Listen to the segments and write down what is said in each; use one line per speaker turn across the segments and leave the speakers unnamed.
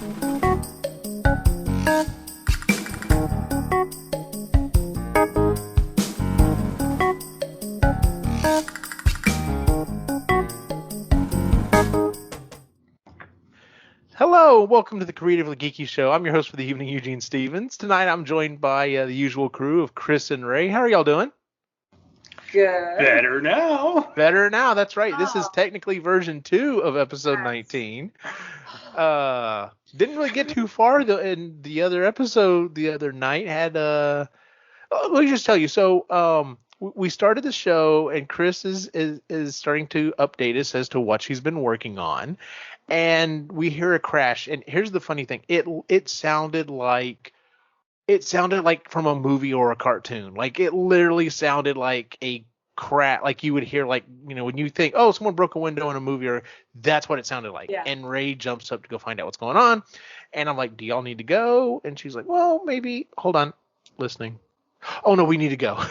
Hello, welcome to the Creatively Geeky Show. I'm your host for the evening, Eugene Stevens. Tonight I'm joined by the usual crew of Chris and Ray. How are y'all doing?
Good.
Better now.
Better now, that's right. This is technically version 2 of episode 19. Didn't really get too far though in the other episode the other night. Let me just tell you. So we started the show and Chris is starting to update us as to what she's been working on. And we hear a crash. And here's the funny thing. It sounded like from a movie or a cartoon. Like it literally sounded like a crash. Like you would hear when you think, oh, someone broke a window in a movie, or that's what it sounded like.
Yeah.
And Ray jumps up to go find out what's going on. And I'm like, do y'all need to go? And she's like, well, maybe. Hold on. Listening. Oh, no, we need to go.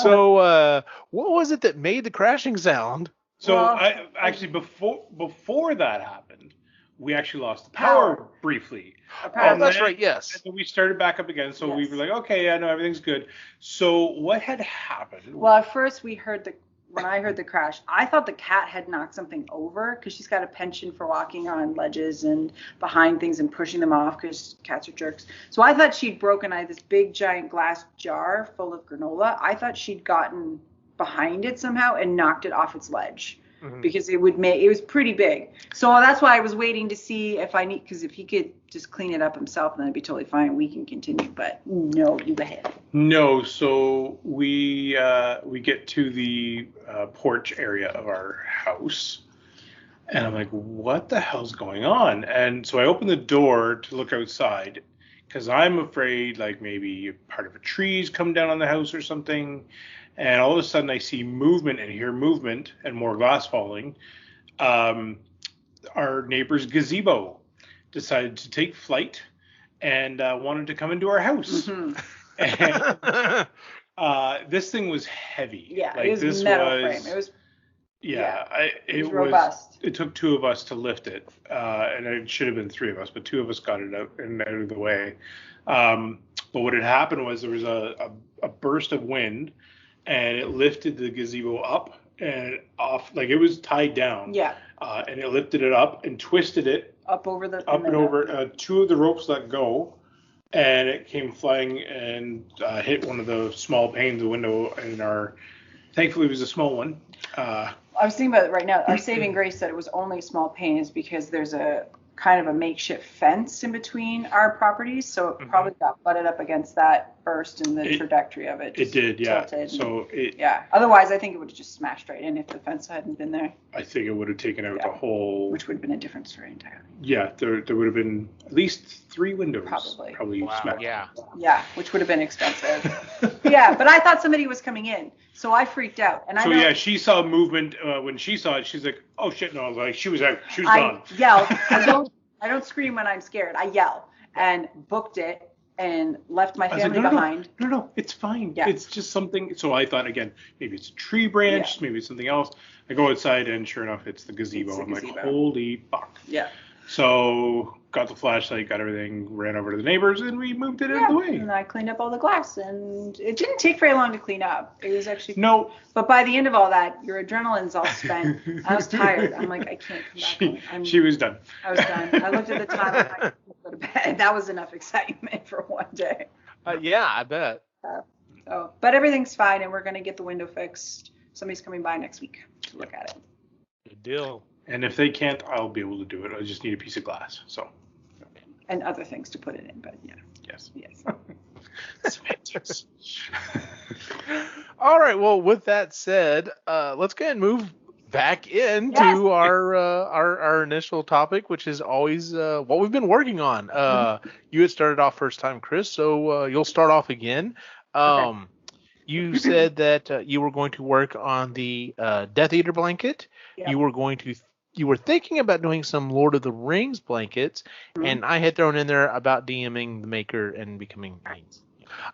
So what was it that made the crashing sound?
So I actually before that happened, we actually lost the power briefly.
Oh, that's right. Yes.
And then we started back up again. So we were like, okay, yeah, no, everything's good. So what had happened?
Well, at first when I heard the crash, I thought the cat had knocked something over because she's got a penchant for walking on ledges and behind things and pushing them off because cats are jerks. So I thought she'd broken. I had this big giant glass jar full of granola. I thought she'd gotten behind it somehow and knocked it off its ledge. Because it was pretty big. So that's why I was waiting to see because if he could just clean it up himself, then it'd be totally fine. We can continue, but no, you go ahead.
No, so we get to the porch area of our house, and I'm like, what the hell's going on? And so I open the door to look outside because I'm afraid like maybe part of a tree's come down on the house or something. And all of a sudden I see movement and hear movement and more glass falling. Our neighbor's gazebo decided to take flight and wanted to come into our house. And this thing was heavy.
Yeah, like, it was metal frame. It was it was robust.
It took two of us to lift it, and it should have been three of us, but two of us got it out of the way. But what had happened was there was a burst of wind, and it lifted the gazebo up and off, like it was tied down.
Yeah.
And it lifted it up and twisted it up and over. Two of the ropes let go, and it came flying and hit one of the small panes of the window in our. Thankfully, it was a small one.
I was thinking about it right now. Our saving grace that it was only a small pane is because there's a kind of a makeshift fence in between our properties, so it probably got butted up against that burst in the trajectory of it.
It did, yeah.
So otherwise I think it would have just smashed right in if the fence hadn't been there.
I think it would have taken out the whole.
Which would have been a different story entirely.
Yeah, there would have been at least 3 windows.
Probably
smashed.
Yeah, which would have been expensive. Yeah, but I thought somebody was coming in, so I freaked out. And
she saw movement when she saw it. She's like, "Oh shit!" No, I was like, she was out. She was gone.
I yelled. I don't scream when I'm scared. I yell and booked it and left my family behind.
No, it's fine.
Yeah.
It's just something. So I thought again, maybe it's a tree branch, maybe it's something else. I go outside and sure enough, it's the gazebo. I'm like, holy fuck.
Yeah.
So got the flashlight, got everything, ran over to the neighbors, and we moved it out of the way.
And I cleaned up all the glass, and it didn't take very long to clean up. It was actually
no.
But by the end of all that, your adrenaline's all spent. I was tired. I'm like, I can't come back.
She was done.
I was done. I looked at the time and I couldn't go to bed. That was enough excitement for one day.
Yeah, I bet.
But everything's fine, and we're gonna get the window fixed. Somebody's coming by next week to look at it.
Good deal.
And if they can't, I'll be able to do it. I just need a piece of glass. So.
And other things to put it in, but yeah.
Yes.
Semantics. All right. Well, with that said, let's go ahead and move back into our initial topic, which is always what we've been working on. You had started off first time, Chris, so you'll start off again. Okay. You said that you were going to work on the Death Eater blanket. Yep. You were thinking about doing some Lord of the Rings blankets, and I had thrown in there about DMing the maker and becoming mains.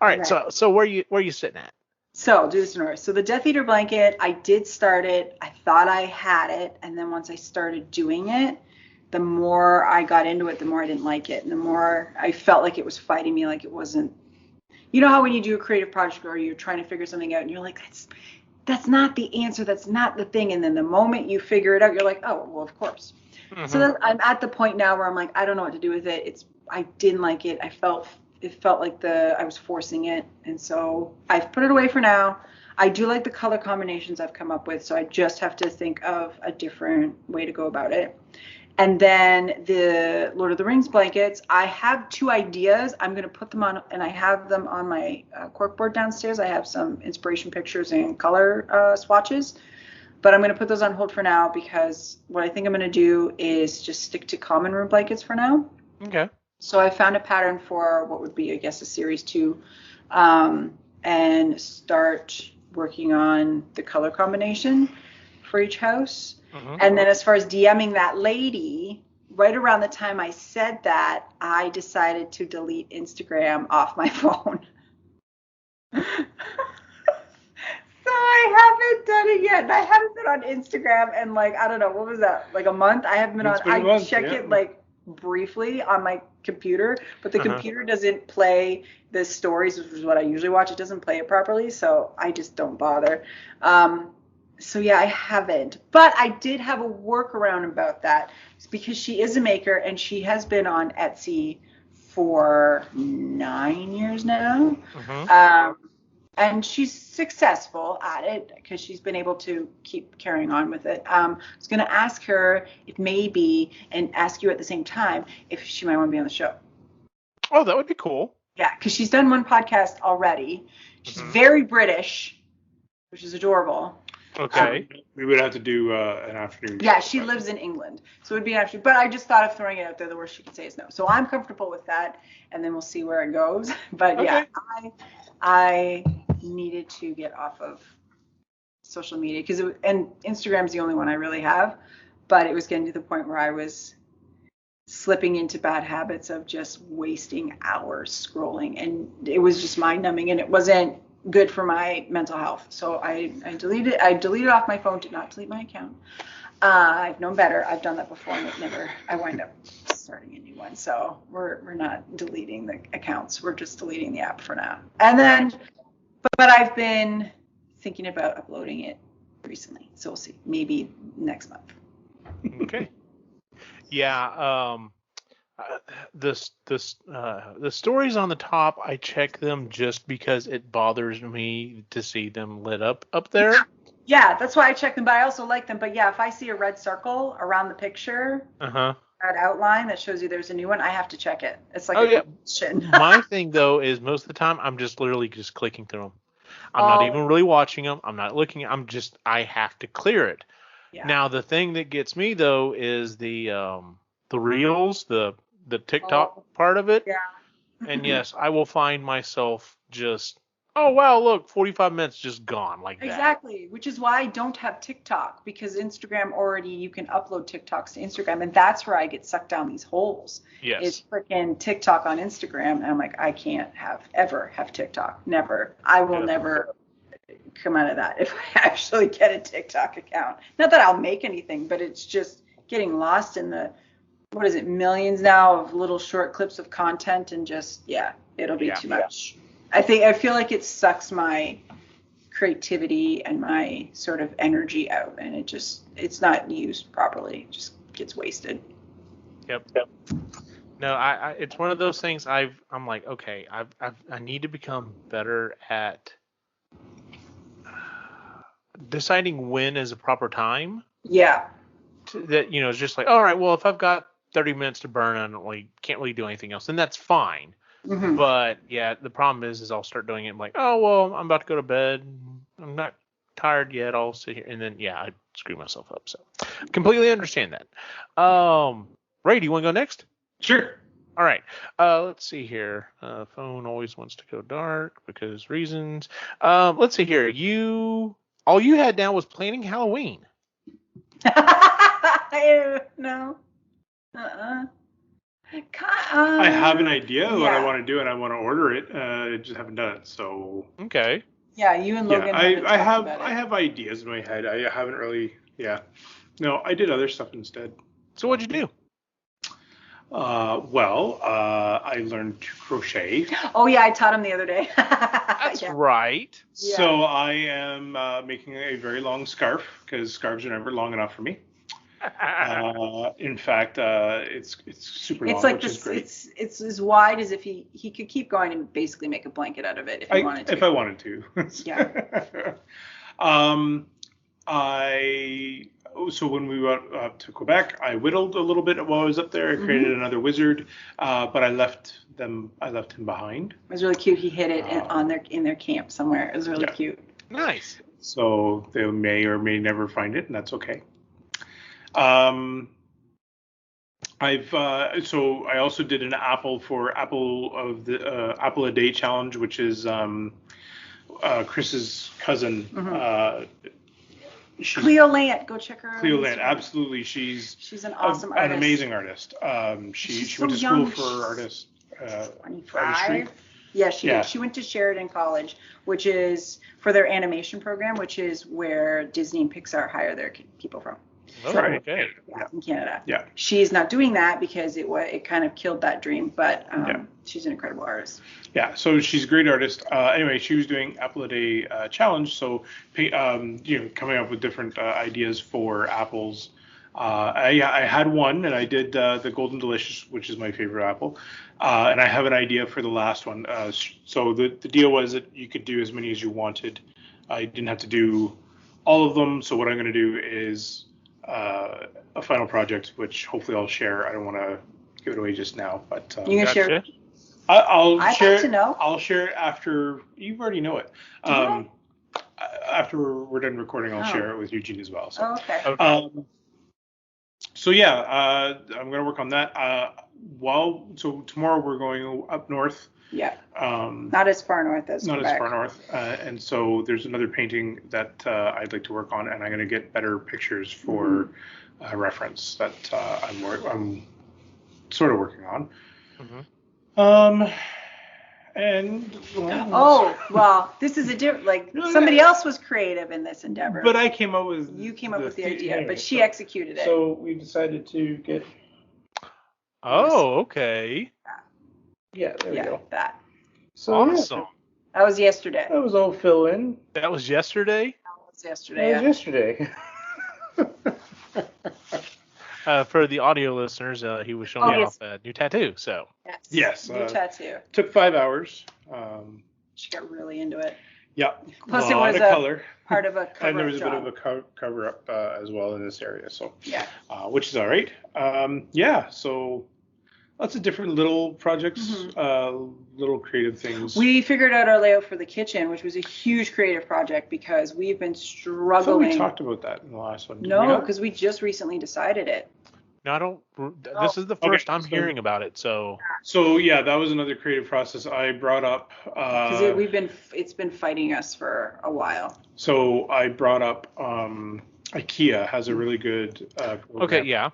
All right, so where you sitting at?
So I'll do this in order. So the Death Eater blanket, I did start it. I thought I had it, and then once I started doing it, the more I got into it, the more I didn't like it, and the more I felt like it was fighting me, like it wasn't. You know how when you do a creative project or you're trying to figure something out, and you're like, that's not the answer, that's not the thing, and then the moment you figure it out, you're like, oh, well, of course. Mm-hmm. So then I'm at the point now where I'm like, I don't know what to do with it. I didn't like it. It felt like I was forcing it, and so I've put it away for now. I do like the color combinations I've come up with, so I just have to think of a different way to go about it. And then the Lord of the Rings blankets, I have 2 ideas. I'm going to put them on, and I have them on my corkboard downstairs. I have some inspiration pictures and color swatches, but I'm going to put those on hold for now because what I think I'm going to do is just stick to common room blankets for now.
Okay.
So I found a pattern for what would be, I guess, a series 2, and start working on the color combination for each house. Mm-hmm. And then as far as DMing that lady, right around the time I said that, I decided to delete Instagram off my phone. So I haven't done it yet. And I haven't been on Instagram in like, I don't know, what was that? Like a month? I haven't been on. I check it like briefly on my computer, but the computer doesn't play the stories, which is what I usually watch. It doesn't play it properly, so I just don't bother. So yeah, I haven't, but I did have a workaround about that. It's because she is a maker and she has been on Etsy for 9 years now. Mm-hmm. And she's successful at it because she's been able to keep carrying on with it. I was going to ask her if maybe, and ask you at the same time, if she might want to be on the show.
Oh, that would be cool.
Yeah, because she's done one podcast already. She's very British, which is adorable.
Okay.
We would have to do an afternoon.
Yeah, she lives in England, so it would be an afternoon. But I just thought of throwing it out there. The worst she could say is no. So I'm comfortable with that, and then we'll see where it goes. But yeah, I needed to get off of social media and Instagram's the only one I really have. But it was getting to the point where I was slipping into bad habits of just wasting hours scrolling, and it was just mind-numbing, and it wasn't good for my mental health. So I deleted off my phone. Did not delete my account. I've known better. I've done that before, and I wind up starting a new one. So we're not deleting the accounts. We're just deleting the app for now. And then, but I've been thinking about uploading it recently. So we'll see. Maybe next month.
Okay. Yeah. The stories on the top, I check them just because it bothers me to see them lit up there.
Yeah, that's why I check them, but I also like them. But yeah, if I see a red circle around the picture, that outline that shows you there's a new one, I have to check it. It's like question.
My thing though is most of the time I'm just literally just clicking through them. I'm not even really watching them. I'm not looking. I have to clear it. Yeah. Now the thing that gets me though is the reels, the TikTok part of it. Yeah. And yes, I will find myself just, oh, wow, look, 45 minutes just gone like that.
Exactly, which is why I don't have TikTok, because Instagram already, you can upload TikToks to Instagram, and that's where I get sucked down these holes.
Yes.
It's freaking TikTok on Instagram, and I'm like, I can't ever have TikTok. Never. I will never come out of that if I actually get a TikTok account. Not that I'll make anything, but it's just getting lost in the, what is it, millions now of little short clips of content, and just, it'll be too much. I feel like it sucks my creativity and my sort of energy out, and it's not used properly. It just gets wasted.
Yep. No, it's one of those things I'm like, okay, I need to become better at deciding when is a proper time.
Yeah.
That, it's just like, all right, well, if I've got 30 minutes to burn and can't really do anything else, then that's fine. Mm-hmm. But yeah, the problem is I'll start doing it. I'm like, oh, well, I'm about to go to bed. I'm not tired yet. I'll sit here. And then, I screw myself up. So completely understand that. Ray, do you want to go next?
Sure.
All right. Let's see here. Phone always wants to go dark because reasons. Let's see here. All you had down was planning Halloween.
No.
I have an idea what I want to do, and I want to order it. I just haven't done it. So
okay.
Yeah, you and Logan.
I have ideas in my head. I haven't really. Yeah. No, I did other stuff instead.
So what'd you do?
I learned to crochet.
Oh yeah, I taught him the other day.
That's
Yeah.
right.
So I am making a very long scarf because scarves are never long enough for me. In fact, it's super
It's
long,
like
which is
this.
great.
It's as wide as if he could keep going and basically make a blanket out of it if he wanted to.
If I wanted to.
Yeah.
So when we went up to Quebec, I whittled a little bit while I was up there. I created another wizard, but I left him behind.
It was really cute. He hid it in their camp somewhere. It was really cute.
Nice.
So they may or may never find it, and that's okay. So I also did an apple for Apple a Day challenge, which is Chris's cousin.
Cleo Lant, go check her out.
Cleo Lant, absolutely. She's
an awesome artist.
An amazing artist. She went to school for artists.
25. Yeah, she did. She went to Sheridan College, which is for their animation program, which is where Disney and Pixar hire their people from.
Oh, okay.
Yeah, in Canada.
Yeah.
She's not doing that because it kind of killed that dream, but she's an incredible artist.
Yeah, so she's a great artist. Anyway, she was doing Apple a Day challenge, so coming up with different ideas for apples. I had one, and I did the Golden Delicious, which is my favorite apple, and I have an idea for the last one. So the deal was that you could do as many as you wanted. I didn't have to do all of them. So what I'm going to do is a final project, which hopefully I'll share. I don't want to give it away just now, but
you can share.
I'll share.
Like to know.
I'll share it after. You already know it. After we're done recording, I'll share it with Eugene as well. So.
Okay.
So yeah, I'm gonna work on that. So tomorrow we're going up north.
Yeah. Not as far north as
not
Quebec.
as far north, and so there's another painting that I'd like to work on, and I'm gonna get better pictures for reference that I'm sort of working on. And
well, this is a different. Somebody else was creative in this endeavor.
But I came up with.
You came up with the idea,
anyway,
but she executed it.
So we decided to get.
Oh, okay.
Yeah, there we go.
That.
So
awesome.
Yeah,
that was yesterday.
That was all fill in.
That was yesterday?
That was yesterday.
For the audio listeners, he was showing me off a new tattoo. So
yes,
new tattoo.
Took 5 hours.
She got really into it.
Yeah,
plus
it was a color.
Part of a cover
and there was
job.
a bit of a cover up as well in this area. So
yeah,
which is all right. So lots of different little projects, little creative things.
We figured out our layout for the kitchen, which was a huge creative project because we've been struggling.
I thought we talked about that in the last one.
No, because we just recently decided it.
No, I don't. This is the first I'm hearing about it. So
yeah, that was another creative process I brought up.
Because it's been fighting us for a while.
So I brought up IKEA has a really good.
Okay, yeah.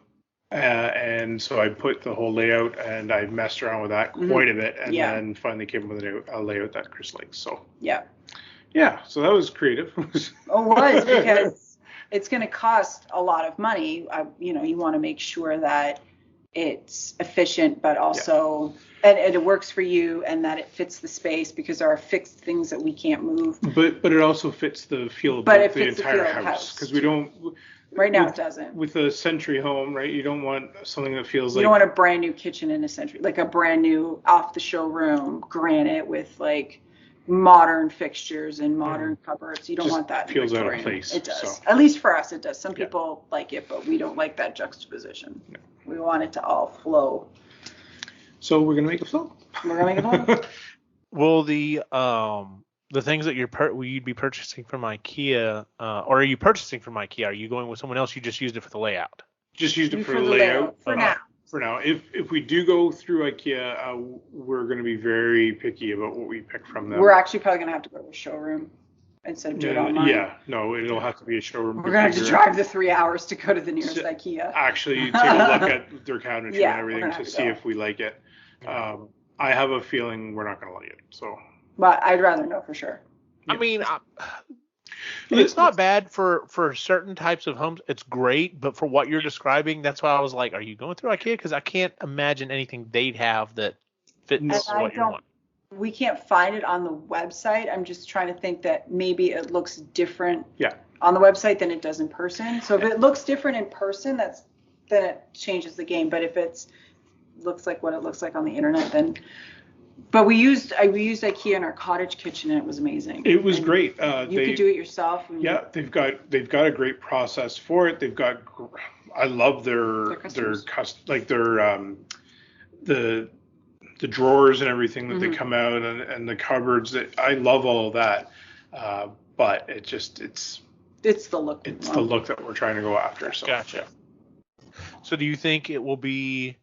And so I put the whole layout and I messed around with that quite a bit, and then finally came up with a layout that Chris likes. So yeah, so that was creative.
It was because it's going to cost a lot of money. You want to make sure that it's efficient, but also and it works for you, and that it fits the space because there are fixed things that we can't move.
But it also fits the feel of the entire house because we don't.
Right now it doesn't.
With a Century home, right? You don't want something that feels like.
You don't want a brand new kitchen in a Century, like a brand new off the showroom granite with like modern fixtures and modern cupboards. You don't want that.
Feels out of place.
It does. So. At least for us, it does. Some people like it, but we don't like that juxtaposition. No. We want it to all flow.
So we're gonna make it flow.
We're gonna make it flow.
Will the things that you'd be purchasing from IKEA, or are you purchasing from IKEA? Are you going with someone else? You just used it for the layout.
Just used it for the layout
for now.
For now, if we do go through IKEA, we're going to be very picky about what we pick from them.
We're actually probably going to have to go to a showroom instead of do it online.
Yeah, no, it'll have to be a showroom.
We're going to have to drive the 3 hours to go to the nearest IKEA.
Actually, take a look at their cabinetry and everything to see if we like it. I have a feeling we're not going to like it. So.
But I'd rather know for sure.
I mean, It's not bad for certain types of homes. It's great, but for what you're describing, that's why I was like, are you going through IKEA? Because I can't imagine anything they'd have that fits
And
what you want.
we can't find it on the website. I'm just trying to think that maybe it looks different on the website than it does in person. So if it looks different in person, then it changes the game. But if it looks like what it looks like on the internet, then. But we used IKEA in our cottage kitchen, and it was amazing.
It was great.
You could do it yourself.
They've got a great process for it. They've got. I love their the drawers and everything that they come out and the cupboards. I love all of that. But it's
the look.
It's the look that we're trying to go after. So.
Gotcha. So do you think it will be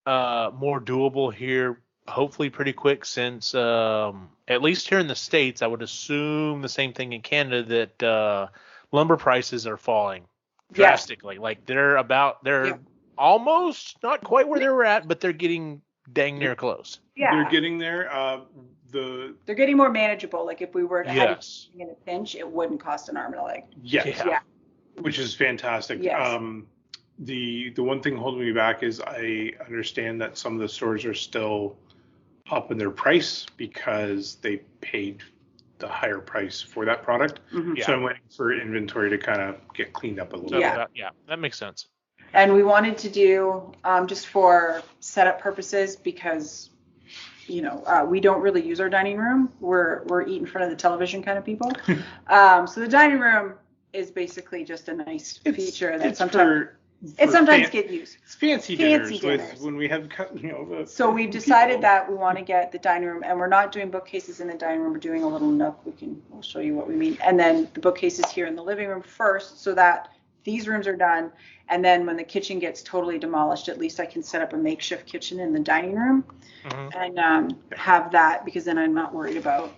more doable here? Hopefully pretty quick, since at least here in the States, I would assume the same thing in Canada, that lumber prices are falling drastically. Like they're almost not quite where they were at, but they're getting dang near close.
Yeah. They're getting there.
They're getting more manageable. Like if we were to have it in a pinch, it wouldn't cost an arm and a leg.
Yes. Yeah. Which is fantastic.
Yes.
The one thing holding me back is I understand that some of the stores are still up in their price because they paid the higher price for that product. So I'm waiting for inventory to kind of get cleaned up a little bit.
Yeah, that makes sense.
And we wanted to do just for setup purposes, because we don't really use our dining room. We're eat in front of the television kind of people. So the dining room is basically just a nice feature that sometimes get used.
It's fancy dinners. When we have,
So we've decided that we want to get the dining room, and we're not doing bookcases in the dining room. We're doing a little nook. We'll show you what we mean. And then the bookcases here in the living room first, so that these rooms are done. And then when the kitchen gets totally demolished, at least I can set up a makeshift kitchen in the dining room and have that, because then I'm not worried about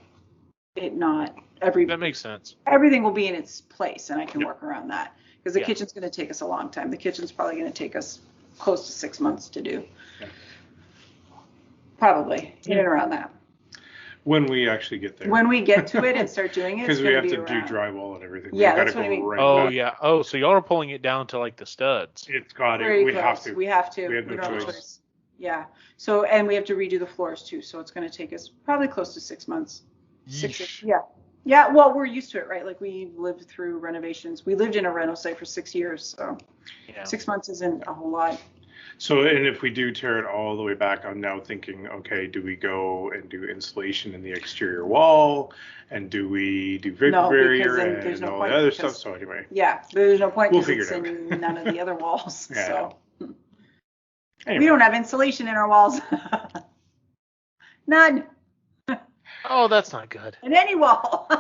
it not
that makes sense.
Everything will be in its place, and I can work around that. Because the kitchen's going to take us a long time. The kitchen's probably going to take us close to 6 months to do. Yeah. Probably, in and around that.
When we actually get there.
When we get to it and start doing it,
because we have to do drywall and everything.
Yeah, that's what I mean.
Right back. So y'all are pulling it down to like the studs.
It's got it. We have to.
We have no choice. Yeah. So, and we have to redo the floors too. So it's going to take us probably close to 6 months. Yeah, well, we're used to it, right? Like we lived through renovations. We lived in a rental site for 6 years, so 6 months isn't a whole lot.
So, and if we do tear it all the way back, I'm now thinking, okay, do we go and do insulation in the exterior wall? And do we do vapor barrier and all the other stuff? So anyway.
Yeah, there's no point
because
it's in none of the other walls. So
anyway.
We don't have insulation in our walls. None.
Oh, that's not good.
In any wall.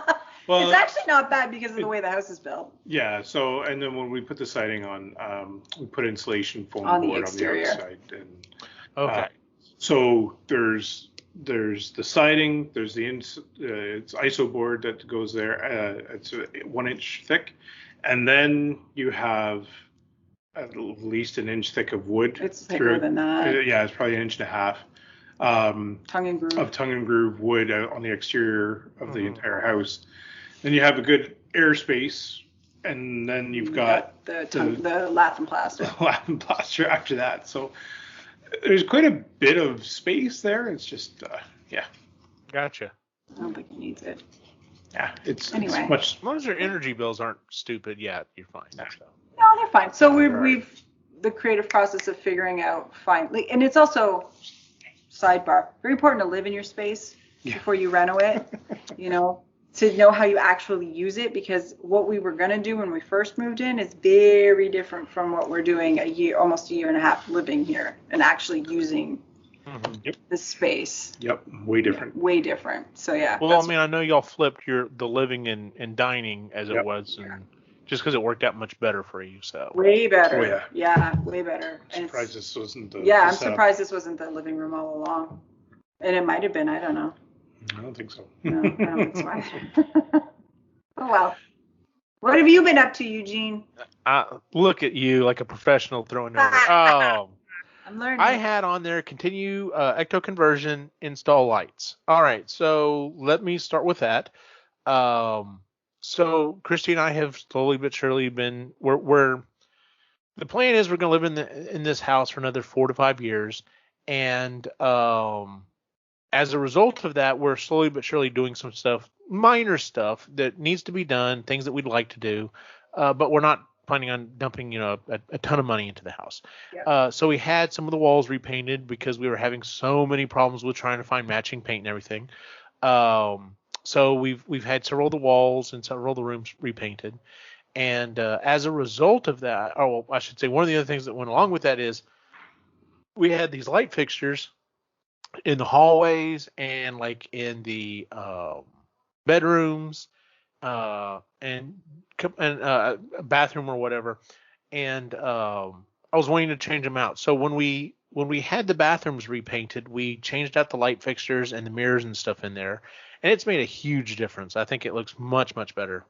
Well,
it's actually not bad because of the way the house is built.
Yeah. So, and then when we put the siding on, we put insulation foam
on
board
the exterior.
On the outside. So there's the siding. There's it's iso board that goes there. It's 1 inch thick, and then you have at least an inch thick of wood.
It's thicker than that.
Yeah, it's probably 1.5 inches.
Tongue and groove
wood on the exterior of the entire house. Then you have a good airspace, and then you've got
the lath and plaster.
Lath and plaster after that. So there's quite a bit of space there. It's just
Gotcha.
I don't think it needs it.
Yeah, it's
much.
As long as your energy bills aren't stupid yet, you're fine.
No, they're fine. So we've the creative process of figuring out finally, and it's also sidebar, very important to live in your space before you reno it, to know how you actually use it, because what we were going to do when we first moved in is very different from what we're doing almost a year and a half living here and actually using the space.
Yep, way different.
Way different. So
Well, I mean, I know y'all flipped the living and dining as it was, and just because it worked out much better for you, so.
Way better.
Oh,
yeah, way better.
I'm surprised this wasn't the
I'm surprised this wasn't the living room all along. And it might have been, I don't know.
I don't think so.
No, I don't think so either. Oh, well. What have you been up to, Eugene?
Look at you, like a professional throwing over. Oh.
I'm learning.
I had on there, continue ecto conversion, install lights. All right, so let me start with that. So Christy and I have slowly but surely been we're the plan is we're going to live in this house for another 4 to 5 years, and as a result of that, we're slowly but surely doing some stuff, minor stuff that needs to be done, things that we'd like to do, but we're not planning on dumping, a ton of money into the house.
Yeah.
So we had some of the walls repainted because we were having so many problems with trying to find matching paint and everything. So we've had several of the walls and several of the rooms repainted, and as a result of that, or well, I should say, one of the other things that went along with that is we had these light fixtures in the hallways and like in the bedrooms and a bathroom or whatever. And I was wanting to change them out. So when we had the bathrooms repainted, we changed out the light fixtures and the mirrors and stuff in there, and it's made a huge difference. I think it looks much much better.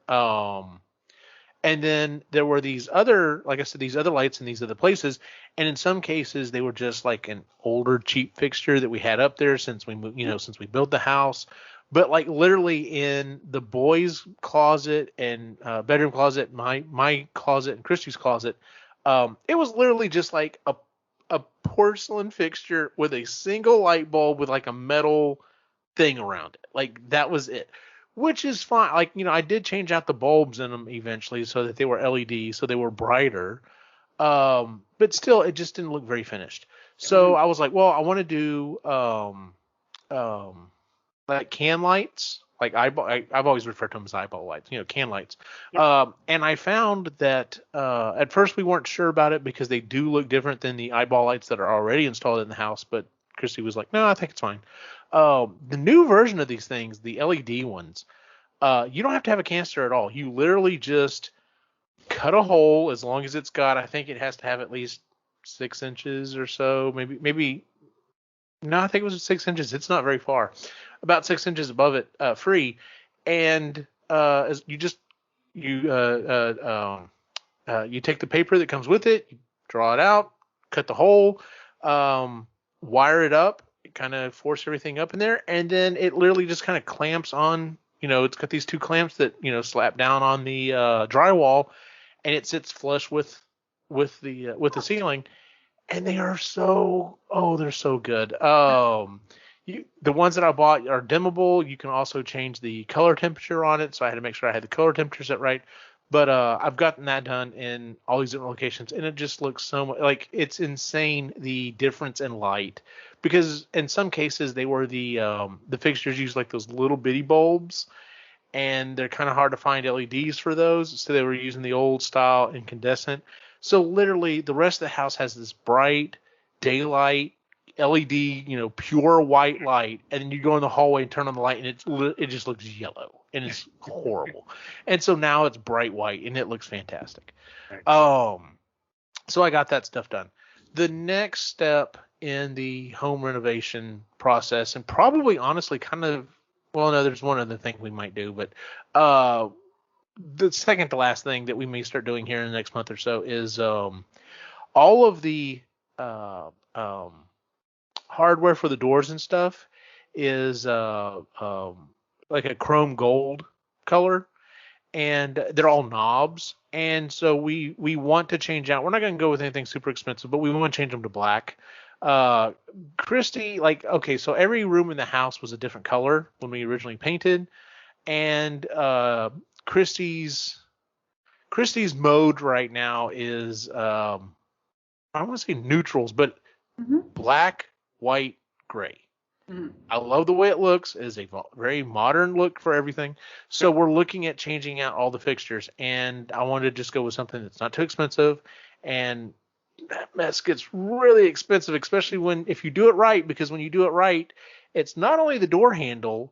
And then there were these other, like I said, these other lights in these other places. And in some cases, they were just like an older, cheap fixture that we had up there since we moved, since we built the house. But like literally in the boys' closet and bedroom closet, my closet and Christy's closet, it was literally just like a porcelain fixture with a single light bulb with like a metal thing around it. Like that was it, which is fine. Like, I did change out the bulbs in them eventually so that they were LED, so they were brighter. But still, it just didn't look very finished. So I was like, well, I want to do like can lights, like I've always referred to them as eyeball lights, can lights.
Yep.
And I found that at first we weren't sure about it because they do look different than the eyeball lights that are already installed in the house. But Christy was like, no, I think it's fine. The new version of these things, the LED ones, you don't have to have a canister at all. You literally just cut a hole as long as it's got, I think it has to have at least 6 inches or so, maybe. No, I think it was 6 inches. It's not very far, about 6 inches above it, free. And as you just you take the paper that comes with it, you draw it out, cut the hole, wire it up, kind of force everything up in there, and then it literally just kind of clamps on. It's got these two clamps that slap down on the drywall, and it sits flush with the ceiling, and they're so good. The ones that I bought are dimmable. You can also change the color temperature on it, so I had to make sure I had the color temperature set right. But I've gotten that done in all these different locations, and it just looks so much like it's insane the difference in light. Because in some cases they were the fixtures use like those little bitty bulbs, and they're kind of hard to find LEDs for those, so they were using the old style incandescent. So literally the rest of the house has this bright daylight LED, pure white light, and then you go in the hallway and turn on the light, and it just looks yellow, and it's horrible. And so now it's bright white, and it looks fantastic.
Nice.
So I got that stuff done. The next step in the home renovation process, and probably honestly kind of, well, no, there's one other thing we might do, but the second to last thing that we may start doing here in the next month or so is all of the hardware for the doors and stuff is like a chrome gold color, and they're all knobs. And so we want to change out. We're not going to go with anything super expensive, but we want to change them to black. Christy, like, okay, so every room in the house was a different color when we originally painted, and Christy's mode right now is I don't want to say neutrals, but black, white, gray. I love the way it looks. It is a very modern look for everything. So we're looking at changing out all the fixtures, and I wanted to just go with something that's not too expensive. And that mess gets really expensive, especially if you do it right, because when you do it right, it's not only the door handle,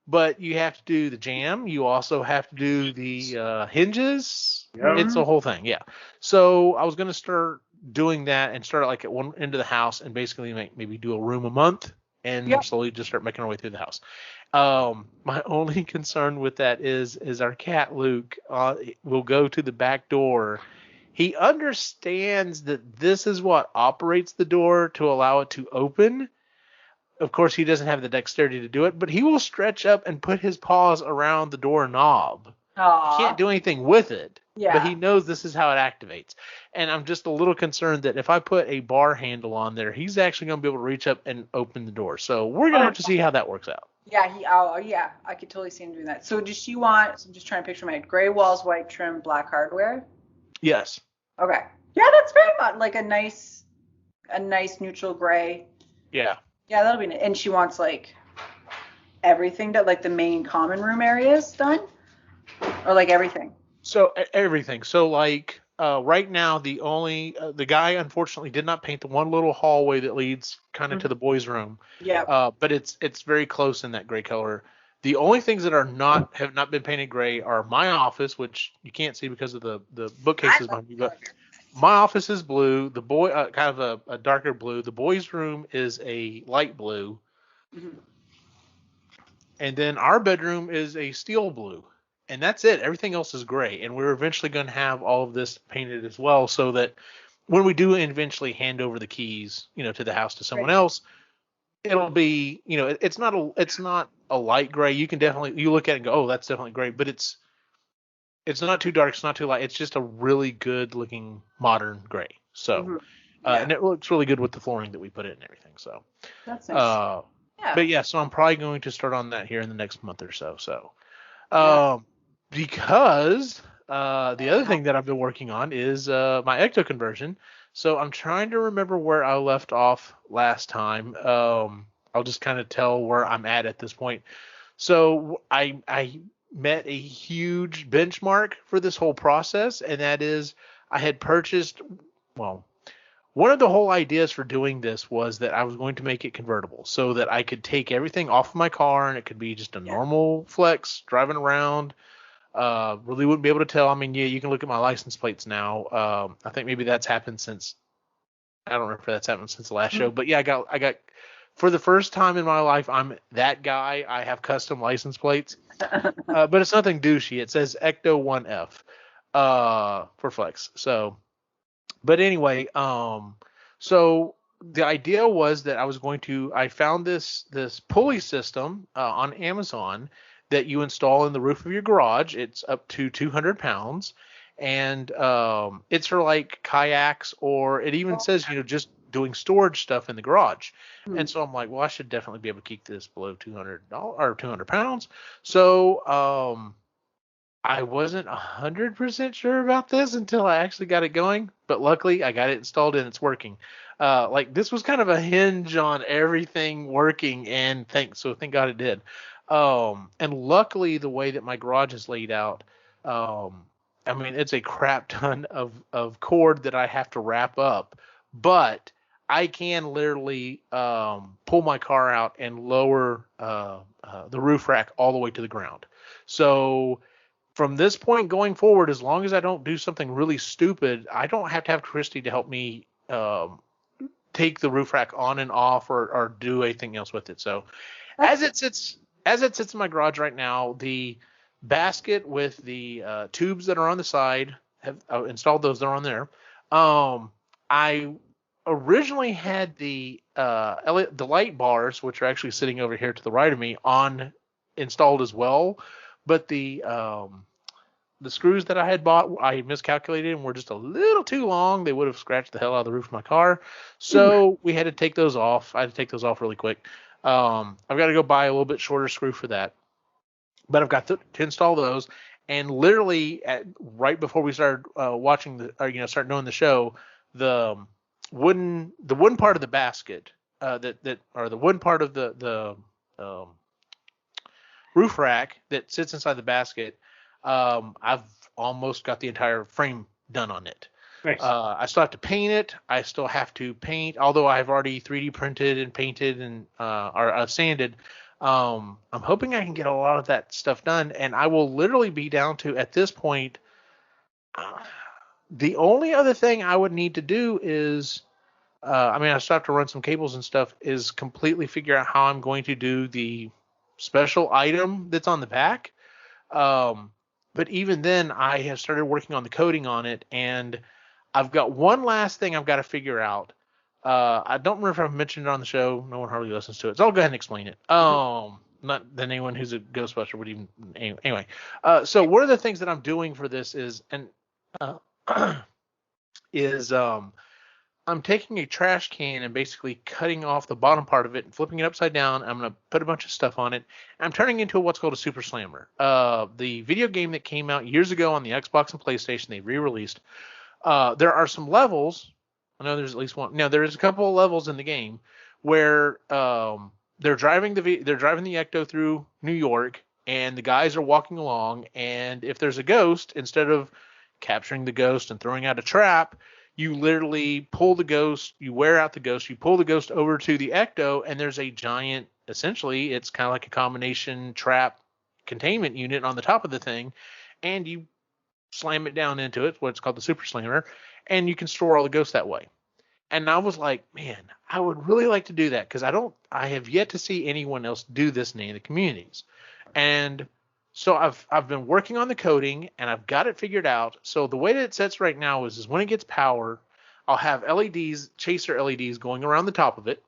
but you have to do the jamb. You also have to do the hinges.
Yep.
It's a whole thing. Yeah. So I was going to start doing that and start like at one end of the house and basically maybe do a room a month and slowly just start making our way through the house. My only concern with that is our cat Luke will go to the back door. He understands that this is what operates the door to allow it to open. Of course, he doesn't have the dexterity to do it, but he will stretch up and put his paws around the door knob
Aw.
Can't do anything with it,
Yeah.
but he knows this is how it activates. And I'm just a little concerned that if I put a bar handle on there, he's actually going to be able to reach up and open the door. So we're going to have to see how that works out.
Yeah, yeah, I could totally see him doing that. So does she want, I'm just trying to picture my gray walls, white trim, black hardware?
Yes.
Okay. Yeah, that's very fun. Like a nice neutral gray.
Yeah.
Yeah, that'll be nice. And she wants like everything that, like the main common room areas done? Or like everything?
So everything. So like right now, the guy unfortunately did not paint the one little hallway that leads kind of to the boys' room.
Yeah.
But it's very close in that gray color. The only things that have not been painted gray are my office, which you can't see because of the bookcases behind me. But my office is blue. The boy kind of a darker blue. The boys' room is a light blue.
Mm-hmm.
And then our bedroom is a steel blue. And that's it. Everything else is gray. And we're eventually going to have all of this painted as well, so that when we do eventually hand over the keys, to the house to someone else, it'll be, it's not a light gray. You can you look at it and go, oh, that's definitely gray. But it's not too dark. It's not too light. It's just a really good looking modern gray. So, and it looks really good with the flooring that we put in and everything. So,
that's nice.
But yeah, so I'm probably going to start on that here in the next month or so. So, because the other thing that I've been working on is my ecto conversion. So I'm trying to remember where I left off last time. I'll just kind of tell where I'm at this point. So I met a huge benchmark for this whole process, and that is I had purchased, well, one of the whole ideas for doing this was that I was going to make it convertible so that I could take everything off of my car and it could be just a normal Flex driving around. Really wouldn't be able to tell. I mean, yeah, you can look at my license plates now. I think maybe that's happened since, I don't remember if that's happened since the last show, but yeah, I got for the first time in my life, I'm that guy. I have custom license plates, but it's nothing douchey. It says Ecto 1F, for Flex. So, but anyway, so the idea was that I found this pulley system on Amazon that you install in the roof of your garage. It's up to 200 pounds, and it's for like kayaks, or it even says, just doing storage stuff in the garage. And so I'm like, well, I should definitely be able to keep this below $200 or 200 pounds. So I wasn't 100% sure about this until I actually got it going, but luckily I got it installed and it's working. Like this was kind of a hinge on everything working, and thank God it did. And luckily the way that my garage is laid out, I mean, it's a crap ton of cord that I have to wrap up, but I can literally pull my car out and lower the roof rack all the way to the ground. So from this point going forward, as long as I don't do something really stupid, I don't have to have Christy to help me take the roof rack on and off or do anything else with it. So as it sits in my garage right now, the basket with the tubes that are on the side have installed those. They're on there. I originally had the light bars, which are actually sitting over here to the right of me, installed as well, but the screws that I had bought, I miscalculated and were just a little too long. They would have scratched the hell out of the roof of my car. So we had to take those off. I had to take those off really quick. I've got to go buy a little bit shorter screw for that. But I've got to install those. And literally right before we started start doing the show, the wooden part of the basket or the wooden part of the roof rack that sits inside the basket, I've almost got the entire frame done on it.
Nice.
I still have to paint it. I still have to paint, although I've already 3D printed and painted and or sanded. I'm hoping I can get a lot of that stuff done, and I will literally be down to, at this point, the only other thing I would need to do is, I still have to run some cables and stuff, is completely figure out how I'm going to do the special item that's on the back. But even then, I have started working on the coating on it, and I've got one last thing I've got to figure out. I don't remember if I've mentioned it on the show. No one hardly listens to it, so I'll go ahead and explain it. not that anyone who's a Ghostbuster would even anyway. So one of the things that I'm doing for this is uh, is I'm taking a trash can and basically cutting off the bottom part of it and flipping it upside down. I'm gonna put a bunch of stuff on it. And I'm turning into what's called a Super Slammer. The video game that came out years ago on the Xbox and PlayStation, they re-released. There are some levels. I know there's at least one. No, there's a couple of levels in the game where they're driving the Ecto through New York, and the guys are walking along. And if there's a ghost, instead of capturing the ghost and throwing out a trap, you literally pull the ghost, you wear out the ghost, you pull the ghost over to the Ecto, and there's a giant, essentially, it's kind of like a combination trap containment unit on the top of the thing, and you slam it down into it, what's called the Super Slammer, and you can store all the ghosts that way. And I was like, man, I would really like to do that because I have yet to see anyone else do this in any of the communities. And so I've been working on the coding and I've got it figured out. So the way that it sets right now is when it gets power, I'll have LEDs, chaser LEDs going around the top of it.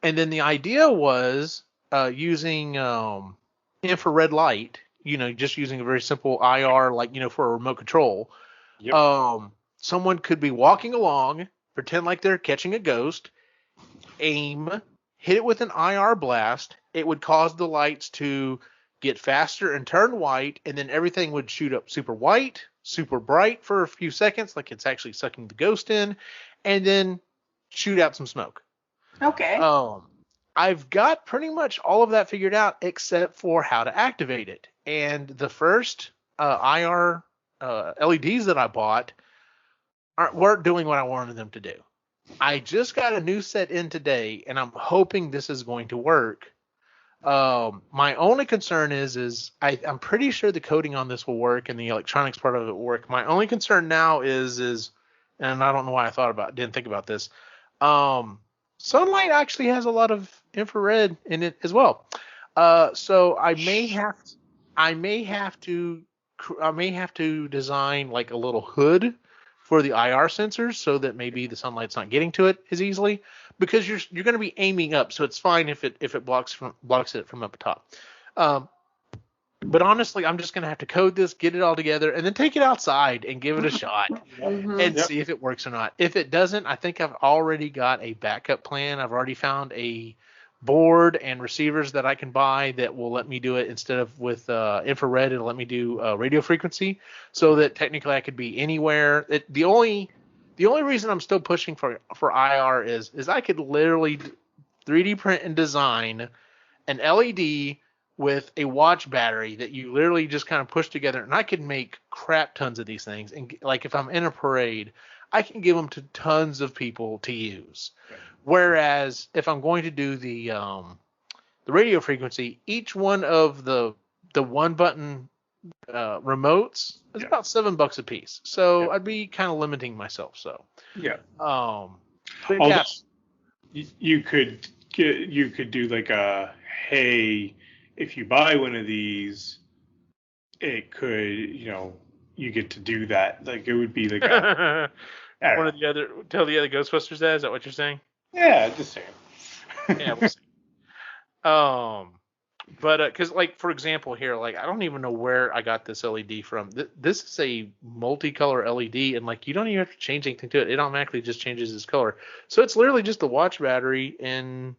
And then the idea was using infrared light, just using a very simple IR, for a remote control. Yep. Someone could be walking along, pretend like they're catching a ghost, aim, hit it with an IR blast. It would cause the lights to get faster and turn white, and then everything would shoot up super white, super bright for a few seconds, like it's actually sucking the ghost in, and then shoot out some smoke.
Okay.
I've got pretty much all of that figured out except for how to activate it. And the first IR LEDs that I bought weren't doing what I wanted them to do. I just got a new set in today, and I'm hoping this is going to work. My only concern is I'm pretty sure the coding on this will work and the electronics part of it will work. My only concern now is, and I don't know why didn't think about this. Sunlight actually has a lot of infrared in it as well. So I may have to design like a little hood for the IR sensors so that maybe the sunlight's not getting to it as easily, because you're going to be aiming up, so it's fine if it blocks it from up top. But honestly, I'm just going to have to code this, get it all together, and then take it outside and give it a shot and see if it works or not. If it doesn't, I think I've already got a backup plan. I've already found a board and receivers that I can buy that will let me do it instead of with infrared. It'll let me do radio frequency, so that technically I could be anywhere. The only reason I'm still pushing for IR is I could literally 3D print and design an LED with a watch battery that you literally just kind of push together, and I could make crap tons of these things. And like if I'm in a parade, I can give them to tons of people to use. Right. Whereas if I'm going to do the radio frequency, each one of the one button remotes is about $7 a piece. So I'd be kind of limiting myself. So
you could do like a, hey, if you buy one of these, it could, you get to do that. Like it would be like
tell the other Ghostbusters that. Is that what you're saying?
Yeah, just saying.
Yeah, we'll see. But because like for example here, like I don't even know where I got this LED from. This is a multicolor LED, and like you don't even have to change anything to it. It automatically just changes its color. So it's literally just the watch battery in.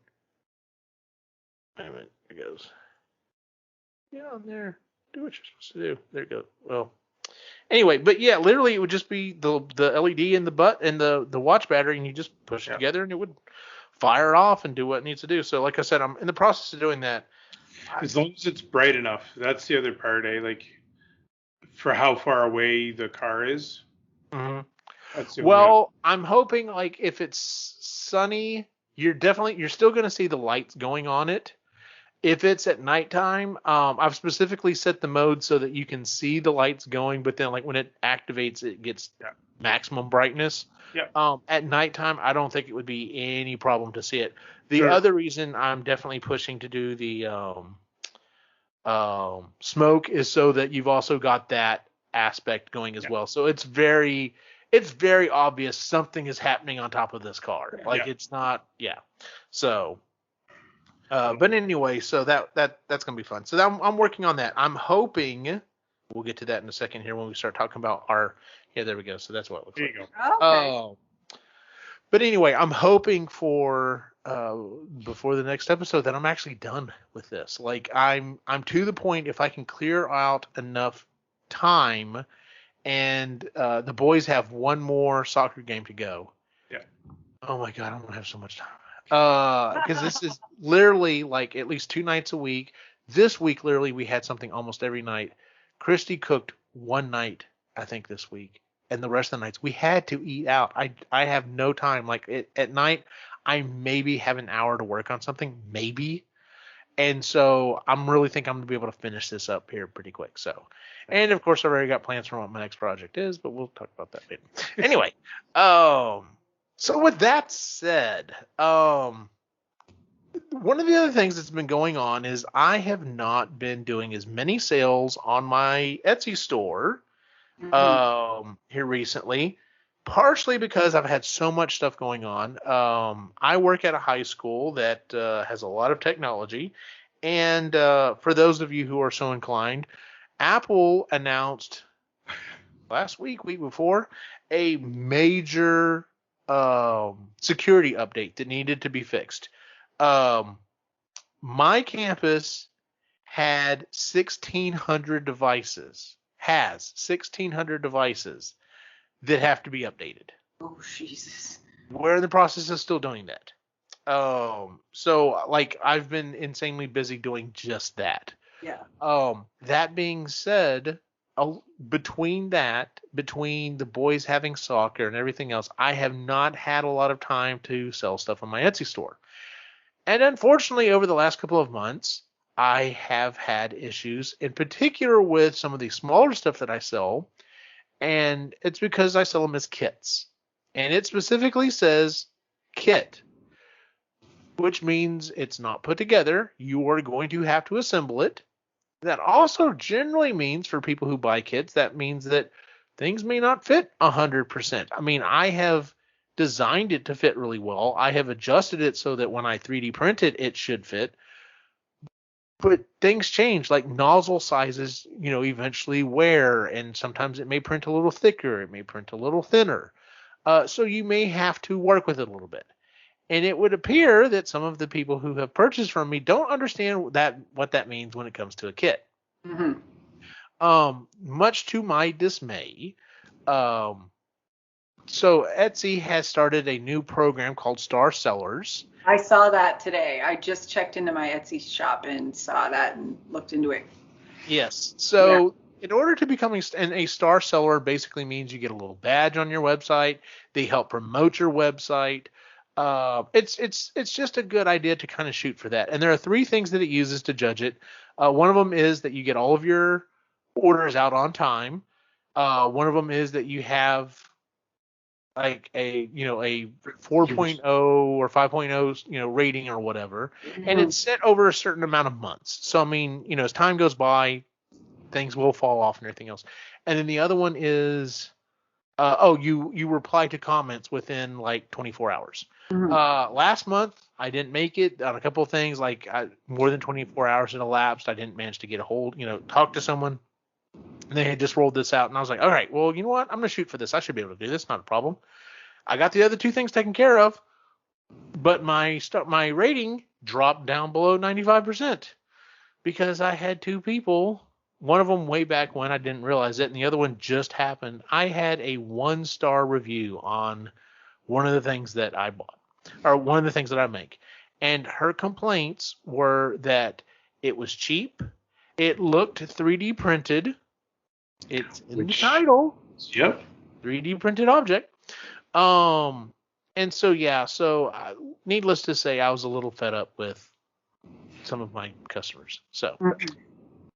Wait a minute, there it goes. Yeah, on there. Do what you're supposed to do. There you go. Well, anyway, but yeah, literally it would just be the LED and the watch battery, and you just push it together, and it would fire it off and do what it needs to do. So, like I said, I'm in the process of doing that.
As long as it's bright enough. That's the other part, Like for how far away the car is.
Mm-hmm. Well, I'm hoping like if it's sunny, you're still going to see the lights going on it. If it's at nighttime, I've specifically set the mode so that you can see the lights going, but then like when it activates, it gets maximum brightness. At nighttime, I don't think it would be any problem to see it. The other reason I'm definitely pushing to do the smoke is so that you've also got that aspect going as well. So it's very obvious something is happening on top of this car. Like it's not, So But anyway, so that's gonna be fun. So I'm working on that. I'm hoping we'll get to that in a second here when we start talking about our. Yeah, there we go. So that's what it looks
There
like.
you go.
Okay.
But anyway, I'm hoping for before the next episode that I'm actually done with this. Like I'm to the point if I can clear out enough time, and the boys have one more soccer game to go.
Yeah.
Oh my god, I'm gonna have so much time. Because this is literally like at least 2 nights a week. This week, literally, we had something almost every night. Christy cooked one night, I think, this week, and the rest of the nights we had to eat out. I have no time. Like at night, I maybe have an hour to work on something, maybe. And so I'm really think I'm gonna be able to finish this up here pretty quick. So, and of course, I've already got plans for what my next project is, but we'll talk about that later. Anyway, so with that said, one of the other things that's been going on is I have not been doing as many sales on my Etsy store here recently, partially because I've had so much stuff going on. I work at a high school that has a lot of technology, and for those of you who are so inclined, Apple announced last week, week before, a major security update that needed to be fixed. My campus had 1,600 devices, has 1,600 devices that have to be updated.
Oh, Jesus.
We're in the process of still doing that. So like I've been insanely busy doing just that.
Yeah.
That being said, between the boys having soccer and everything else, I have not had a lot of time to sell stuff on my Etsy store. And unfortunately, over the last couple of months, I have had issues, in particular with some of the smaller stuff that I sell. And it's because I sell them as kits. And it specifically says kit, which means it's not put together. You are going to have to assemble it. That also generally means for people who buy kits, that means that things may not fit 100%. I mean, I have designed it to fit really well. I have adjusted it so that when I 3D print it, it should fit. But things change, like nozzle sizes, eventually wear, and sometimes it may print a little thicker, it may print a little thinner. So you may have to work with it a little bit. And it would appear that some of the people who have purchased from me don't understand what that means when it comes to a kit. Much to my dismay, so Etsy has started a new program called Star Sellers.
I saw that today. I just checked into my Etsy shop and saw that and looked into it. Yes.
So in order to become a star seller, basically means you get a little badge on your website. They help promote your website. It's just a good idea to kind of shoot for that. And there are 3 things that it uses to judge it. One of them is that you get all of your orders out on time. One of them is that you have like a 4.0 or 5.0 rating or whatever, and it's set over a certain amount of months. So I mean, as time goes by, things will fall off and everything else. And then the other one is you reply to comments within like 24 hours. Last month I didn't make it on a couple of things, like more than 24 hours had elapsed. I didn't manage to get a hold, talk to someone. And they had just rolled this out, and I was like, all right, well, you know what? I'm going to shoot for this. I should be able to do this. Not a problem. I got the other 2 things taken care of, but my rating dropped down below 95% because I had 2 people, one of them way back when I didn't realize it, and the other one just happened. I had a 1-star review on one of the things that I bought, or one of the things that I make. And her complaints were that it was cheap. It looked 3D printed. It's in the title.
Yep.
3D printed object. And so needless to say, I was a little fed up with some of my customers. So,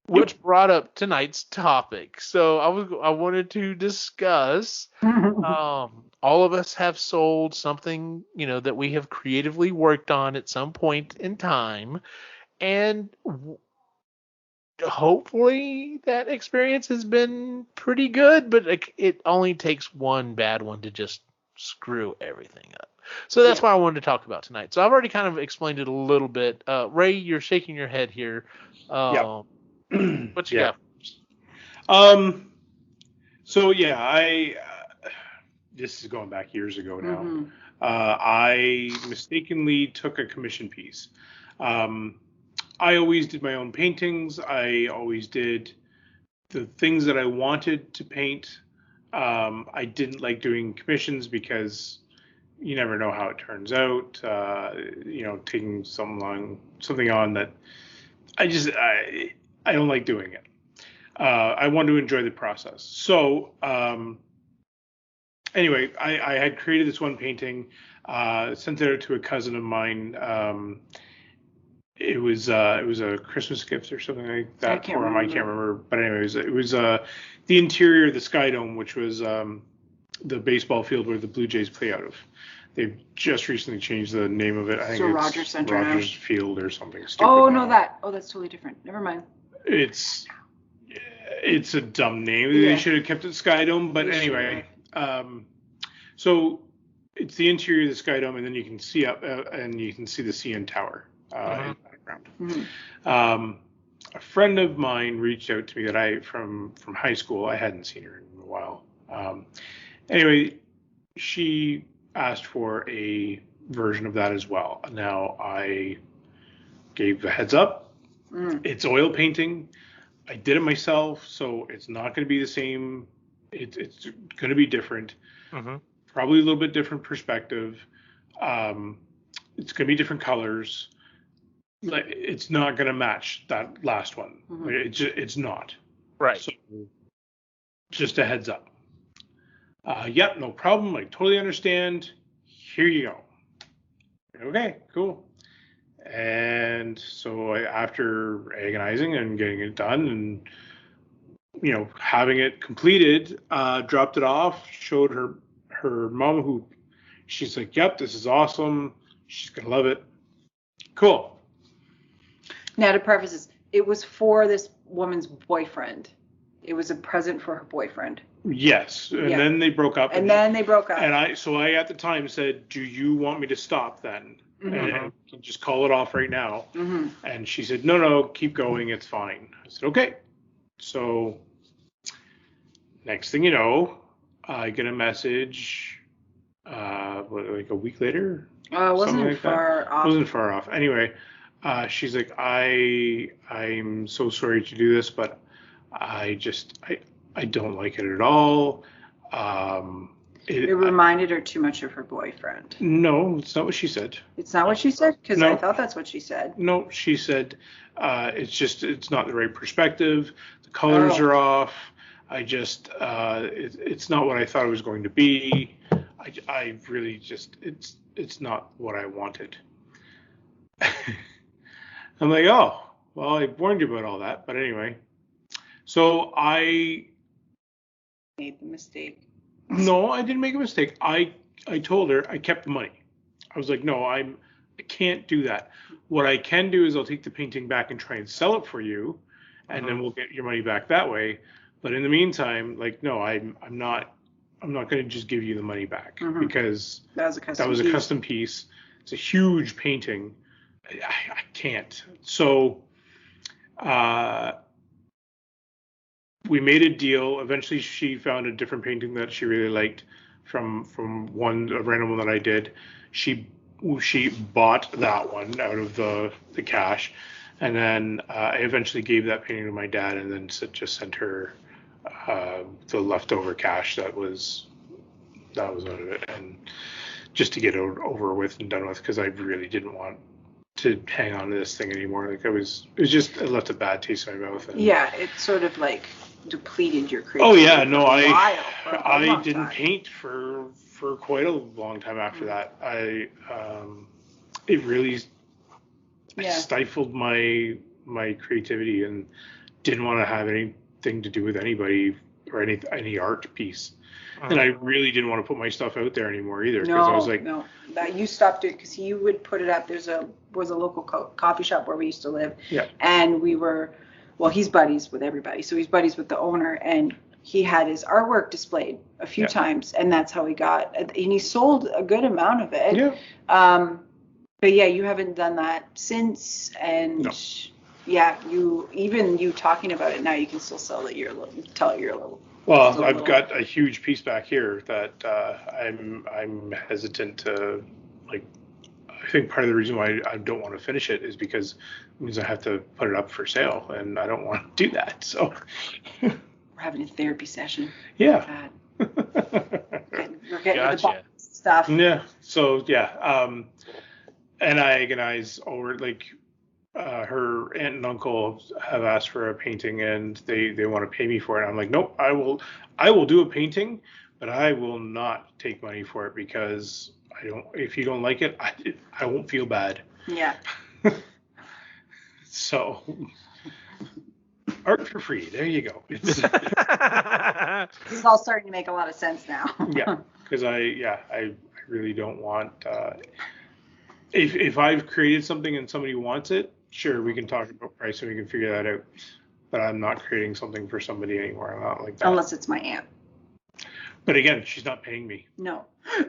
which brought up tonight's topic. So I wanted to discuss. All of us have sold something, that we have creatively worked on at some point in time, and hopefully that experience has been pretty good, but it only takes one bad one to just screw everything up. So that's why I wanted to talk about tonight. So I've already kind of explained it a little bit. Ray, you're shaking your head here.
Yeah.
What you
Yeah.
got?
So yeah, this is going back years ago now.
Mm-hmm.
I mistakenly took a commission piece. I always did my own paintings. I always did the things that I wanted to paint. I didn't like doing commissions because you never know how it turns out. Taking something on that I don't like doing it. I want to enjoy the process. So anyway, I had created this one painting, sent it out to a cousin of mine. It was a Christmas gift or something like that for him. I can't remember. But anyways, it was the interior of the Sky Dome, which was the baseball field where the Blue Jays play out of. They've just recently changed the name of it. I think
So
it's
Rogers Center
Rogers Field or something stupid.
Oh, no, that's totally different. Never mind.
It's a dumb name.
Yeah.
They should have kept it Sky Dome. But anyway, so it's the interior of the Sky Dome, and then you can see up and you can see the CN Tower in the background.
Mm-hmm.
A friend of mine reached out to me that from high school. I hadn't seen her in a while. Anyway, she asked for a version of that as well. Now I gave a heads up. It's oil painting. I did it myself, so it's not going to be the same. It's going to be different. Probably a little bit different perspective. It's going to be different colors. It's not going to match that last one. It's not.
Right.
So just a heads up. Yep, no problem. I totally understand. Here you go. Okay, cool. And so after agonizing and getting it done and having it completed, dropped it off, showed her mom, who she's like, yep, this is awesome. She's gonna love it. Cool.
Now to preface this, it was for this woman's boyfriend. It was a present for her boyfriend.
Yes, and then they broke up.
And then they broke up.
And I at the time said, do you want me to stop then? And just call it off right now. And she said, no, keep going. It's fine. I said, okay. So next thing you know, I get a message, like a week later.
It wasn't far off.
It wasn't far off. Anyway, she's like, I'm so sorry to do this, but I don't like it at all. It
reminded her too much of her boyfriend.
No, it's not what she said.
It's not what she said? Because I thought that's what she said.
No, she said it's not the right perspective. The colors are off. It's not what I thought it was going to be. I really just, it's not what I wanted. I'm like, oh, well, I warned you about all that. But anyway, so I
made the mistake.
No, I didn't make a mistake. I told her I kept the money. I was like, no, I can't do that. What I can do is I'll take the painting back and try and sell it for you, and then we'll get your money back that way. But in the meantime, like, no, I'm not going to just give you the money back because that was a custom piece. It's a huge painting. I can't. So we made a deal. Eventually, she found a different painting that she really liked from a random one that I did. She bought that one out of the cash, and then I eventually gave that painting to my dad, and then just sent her the leftover cash that was out of it, and just to get it over with and done with, because I really didn't want to hang on to this thing anymore. Like it left a bad taste in my mouth. And,
it sort of like depleted your creativity.
Oh yeah, no, I didn't paint for quite a long time after that. It really stifled my creativity and didn't want to have anything to do with anybody or any art piece. And I really didn't want to put my stuff out there anymore either, because I was like,
no, that you stopped it because he would put it up. Was a local coffee shop where we used to live, and we were, well, he's buddies with everybody, so he's buddies with the owner, and he had his artwork displayed a few times, and that's how he got. And he sold a good amount of it.
Yeah.
But yeah, you haven't done that since, and
No.
yeah, you talking about it now, you can still sell it. You're a little.
Well, I've got a huge piece back here that I'm hesitant to, like. I think part of the reason why I don't want to finish it is because it means I have to put it up for sale, and I don't want to do that. So
we're having a therapy session.
Yeah.
We're getting to the bottom stuff.
Yeah. So yeah. And I agonize over, like, her aunt and uncle have asked for a painting, and they want to pay me for it. I'm like, nope, I will do a painting, but I will not take money for it, because if you don't like it, I won't feel bad.
Yeah.
So art for free. There you go.
This is all starting to make a lot of sense now.
Yeah, because I really don't want. If I've created something and somebody wants it, sure, we can talk about price and we can figure that out. But I'm not creating something for somebody anymore. I'm not like that.
Unless it's my aunt.
But again, she's not paying me.
No,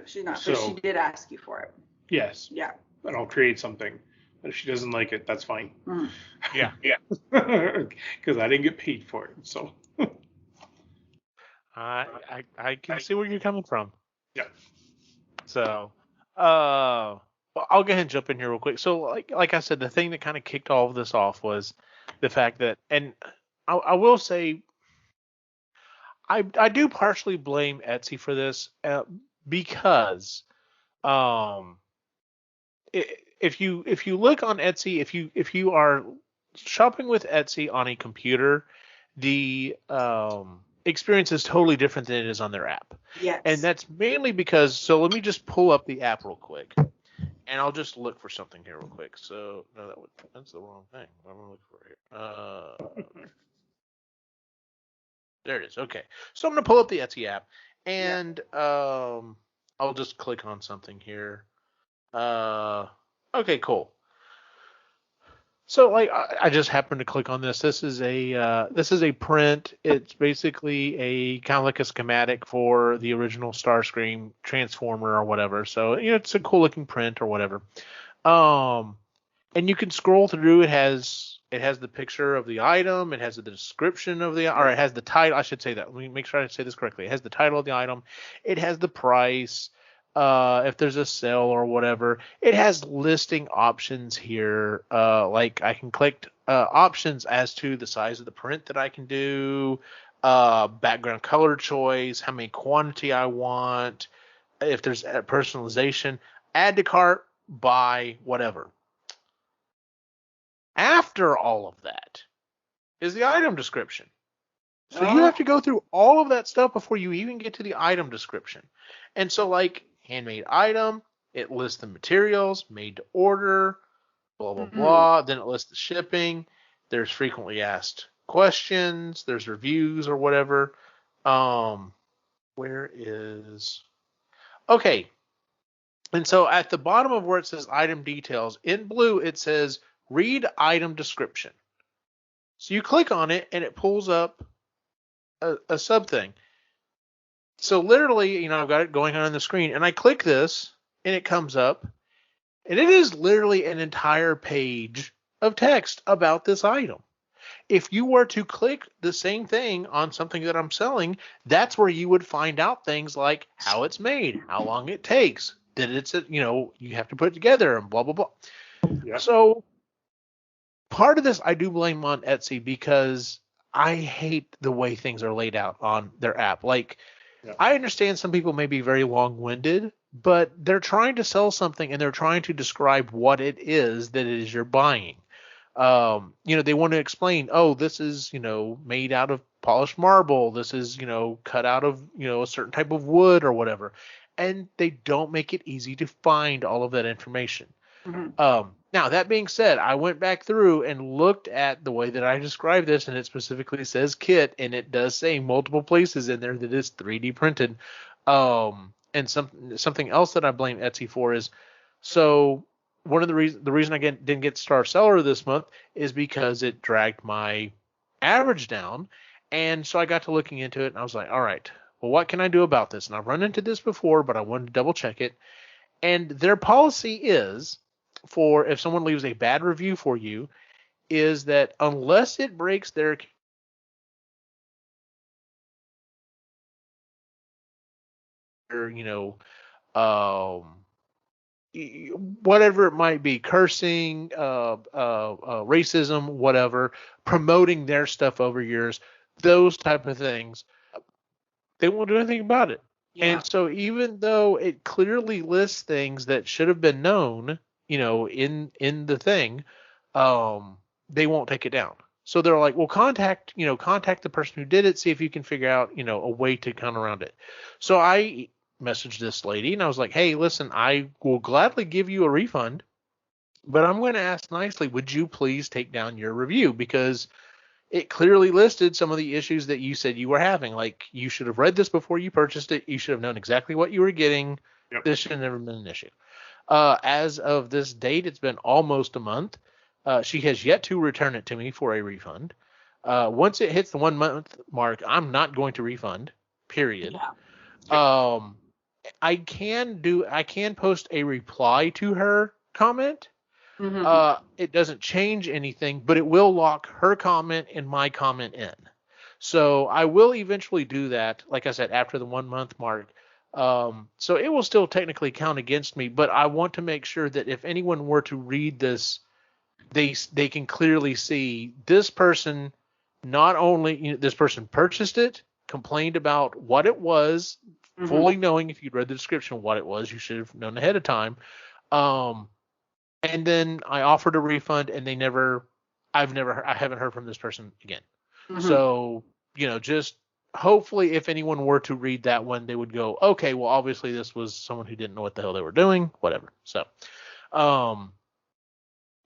she's not. But she did ask you for it.
Yes.
Yeah.
And I'll create something. But if she doesn't like it, that's fine.
Mm.
Yeah.
Because I didn't get paid for it. So.
I can see where you're coming from.
Yeah.
So, well, I'll go ahead and jump in here real quick. So, like I said, the thing that kind of kicked all of this off was the fact that, and I will say, I do partially blame Etsy for this, because, if you look on Etsy, if you are shopping with Etsy on a computer, the experience is totally different than it is on their app.
Yes.
And that's mainly because, so let me just pull up the app real quick, and I'll just look for something here real quick. So no, that's the wrong thing. What am I looking for here? There it is. Okay. So I'm gonna pull up the Etsy app, and I'll just click on something here. Okay, cool. So, like, I just happened to click on this. This is a print. It's basically a kind of like a schematic for the original Starscream Transformer or whatever. So, it's a cool looking print or whatever. And you can scroll through. It has the picture of the item. It has the description of or it has the title. I should say that. Let me make sure I say this correctly. It has the title of the item. It has the price. If there's a sale or whatever, it has listing options here. Like I can click options as to the size of the print that I can do, background color choice, how many quantity I want, if there's a personalization, add to cart, buy, whatever. After all of that is the item description. So you have to go through all of that stuff before you even get to the item description. And so, like, handmade item, it lists the materials, made to order, blah, blah, blah. Then it lists the shipping. There's frequently asked questions. There's reviews or whatever. Where is... Okay. And so at the bottom of where it says item details, in blue, it says read item description. So you click on it, and it pulls up a sub thing. So literally, I've got it going on the screen, and I click this, and it comes up, and it is literally an entire page of text about this item. If you were to click the same thing on something that I'm selling, that's where you would find out things like how it's made, how long it takes, that it's, you have to put it together, and blah, blah, blah. Yeah. So part of this I do blame on Etsy, because I hate the way things are laid out on their app. Like, I understand some people may be very long-winded, but they're trying to sell something, and they're trying to describe what it is that it is you're buying. They want to explain, this is, made out of polished marble. This is, cut out of, a certain type of wood or whatever. And they don't make it easy to find all of that information. Mm-hmm. Now, that being said, I went back through and looked at the way that I described this, and it specifically says kit, and it does say multiple places in there that it's 3D printed. And something else that I blame Etsy for is, so one of the reason I didn't get Star Seller this month is because it dragged my average down, And so I got to looking into it, and I was like, all right, well, what can I do about this? And I've run into this before, but I wanted to double check it. And their policy is, for if someone leaves a bad review for you, is that unless it breaks their, you know, whatever it might be, cursing, racism, whatever, promoting their stuff over yours, those type of things, they won't do anything about it.
Yeah.
And so even though it clearly lists things that should have been known, in the thing, they won't take it down. So they're like, well, contact the person who did it, see if you can figure out, a way to come around it. So I messaged this lady and I was like, hey, listen, I will gladly give you a refund, but I'm going to ask nicely, would you please take down your review? Because it clearly listed some of the issues that you said you were having. Like, you should have read this before you purchased it. You should have known exactly what you were getting.
Yep.
This should have never been an issue. As of this date, it's been almost a month. She has yet to return it to me for a refund. Once it hits the 1 month mark, I'm not going to refund, period.
Yeah.
I can post a reply to her comment. It doesn't change anything, but it will lock her comment and my comment in. So I will eventually do that, like I said, after the 1 month mark. So it will still technically count against me, but I want to make sure that if anyone were to read this, they can clearly see this person, not only, this person purchased it, complained about what it was, fully knowing, if you'd read the description of what it was, you should have known ahead of time. And then I offered a refund, and I haven't heard from this person again. So, just hopefully if anyone were to read that one, they would go, okay, well, obviously this was someone who didn't know what the hell they were doing, whatever. So,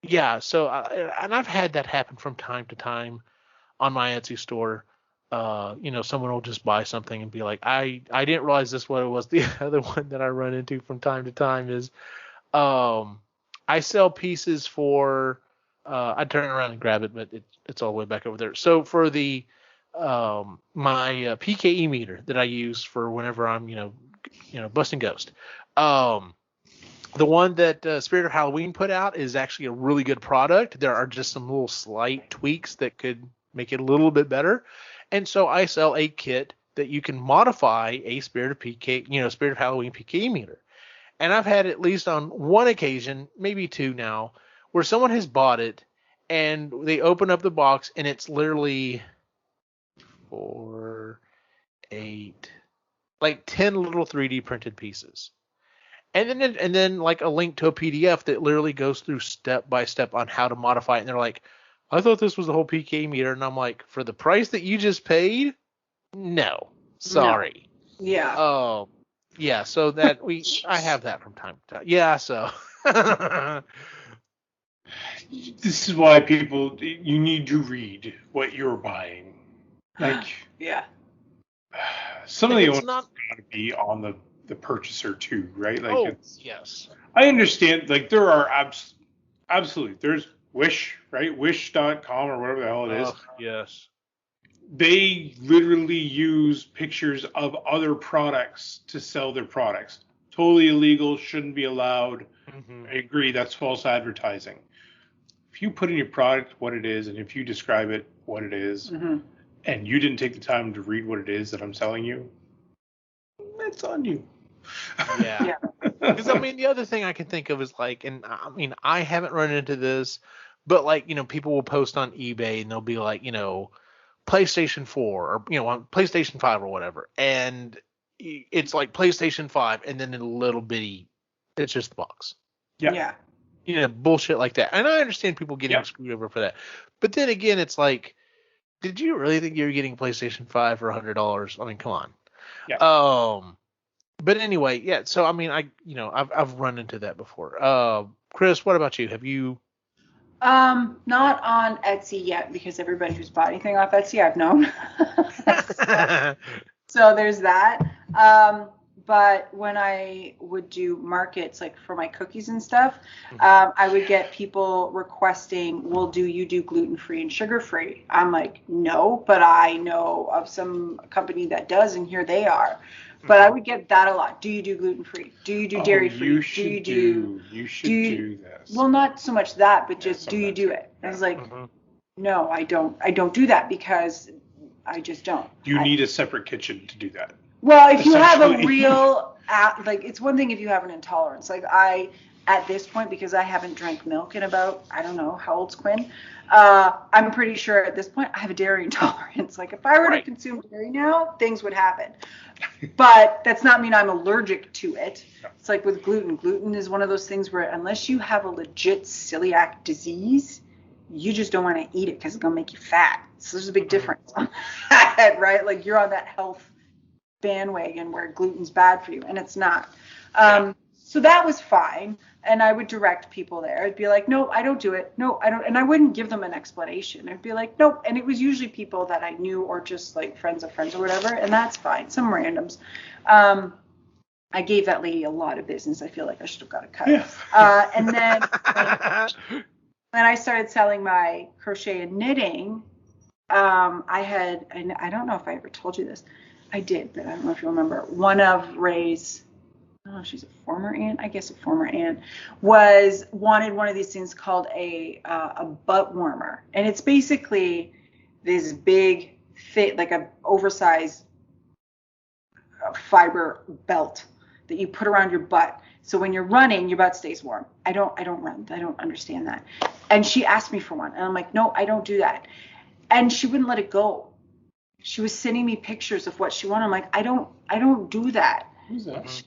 yeah. So, and I've had that happen from time to time on my Etsy store. Someone will just buy something and be like, I didn't realize this what it was. The other one that I run into from time to time is, I sell pieces for, I turn around and grab it, but it's all the way back over there. So for the, my PKE meter that I use for whenever I'm, busting ghost, the one that Spirit of Halloween put out is actually a really good product. There are just some little slight tweaks that could make it a little bit better. And so I sell a kit that you can modify a Spirit of Halloween PKE meter. And I've had at least on one occasion, maybe two now, where someone has bought it and they open up the box and it's literally 4, 8, like 10 little 3D printed pieces. And then like a link to a PDF that literally goes through step by step on how to modify it. And they're like, I thought this was the whole PK meter. And I'm like, for the price that you just paid? No. Sorry.
No. Yeah.
Yeah, so that I have that from time to time. Yeah, so.
This is why you need to read what you're buying. Like,
yeah.
Some of the owners got to be on the purchaser too, right? Like,
yes.
I understand. Like, there are absolutely. There's Wish, right? Wish.com or whatever the hell it is.
Yes.
They literally use pictures of other products to sell their products. Totally illegal, shouldn't be allowed. I agree, that's false advertising. If you put in your product what it is, and if you describe it what it is, and you didn't take the time to read what it is that I'm selling you, that's on you.
Yeah. Because, the other thing I can think of is like, and I haven't run into this, but like, people will post on eBay and they'll be like, PlayStation 4 or PlayStation 5 or whatever, and it's like PlayStation 5 and then in a little bitty, it's just the box.
Yeah.
Bullshit like that. And I understand people getting screwed over for that, but then again, it's like, did you really think you were getting PlayStation 5 for $100? I mean, come on.
Yeah.
But anyway, yeah. So I've run into that before. Chris, what about you? Have you?
Not on Etsy yet, because everybody who's bought anything off Etsy I've known. So there's that. but when I would do markets, like for my cookies and stuff, I would get people requesting, well, do you do gluten-free and sugar-free? I'm like, no, but I know of some company that does, and here they are. But I would get that a lot. Do you do gluten-free? Do you do dairy-free?
You should do this.
Well, not so much that, but just do you
sometimes.
do it? I was like, no, I don't. I don't do that because I just don't.
You need a separate kitchen to do that.
Well, if you have a
Essentially.
real, like, it's one thing if you have an intolerance. Like at this point, because I haven't drank milk in about, I don't know, how old's Quinn? I'm pretty sure at this point I have a dairy intolerance. Like, if I were to consume dairy now, things would happen. But that's not mean I'm allergic to it. It's like with gluten. Gluten is one of those things where unless you have a legit celiac disease, you just don't want to eat it because it's going to make you fat. So there's a big difference on that, right? Like, you're on that health bandwagon where gluten's bad for you, and it's not. So that was fine, and I would direct people there. I'd be like, no, I don't do it. No, I don't. And I wouldn't give them an explanation. I'd be like, nope. And it was usually people that I knew or just like friends of friends or whatever, and that's fine. Some randoms. I gave that lady a lot of business. I feel like I should have got a cut.
Yeah.
And then when I started selling my crochet and knitting, I had, and I don't know if I ever told you this. I did, but I don't know if you remember. One of Ray's, oh, she's a former aunt, I guess a former aunt, wanted one of these things called a butt warmer. And it's basically this big, thick, like a oversized fiber belt that you put around your butt. So when you're running, your butt stays warm. I don't run. I don't understand that. And she asked me for one. And I'm like, no, I don't do that. And she wouldn't let it go. She was sending me pictures of what she wanted. I'm like, I don't do that.
Who's that?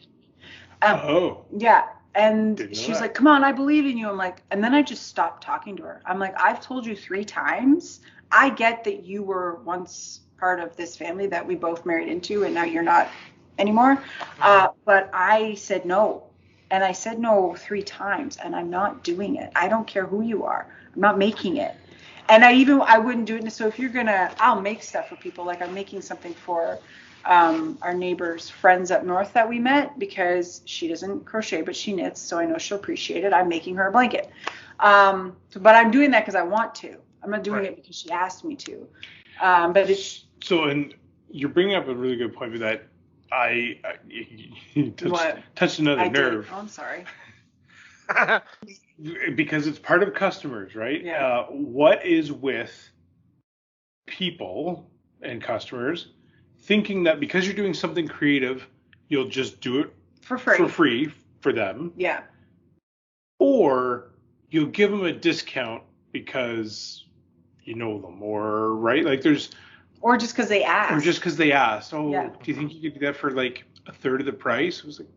Yeah. And she was
that.
like, come on, I believe in you. I'm like, and then I just stopped talking to her. I'm like, I've told you 3 times. I get that you were once part of this family that we both married into, and now you're not anymore. But I said no. And I said no 3 times, and I'm not doing it. I don't care who you are. I'm not making it. And I wouldn't do it. So if you're I'll make stuff for people. Like, I'm making something for our neighbor's friends up north that we met, because she doesn't crochet, but she knits. So I know she'll appreciate it. I'm making her a blanket. But I'm doing that because I want to. I'm not doing it because she asked me to. But it's.
So, and you're bringing up a really good point with that. You touched another nerve.
Oh, I'm sorry.
Because it's part of customers, right?
Yeah.
What is with people and customers thinking that because you're doing something creative, you'll just do it
for free
for them?
Yeah.
Or you'll give them a discount because you know them, or right? Like
or just because they asked.
Oh, yeah. Do you think you could do that for like a third of the price? It was like,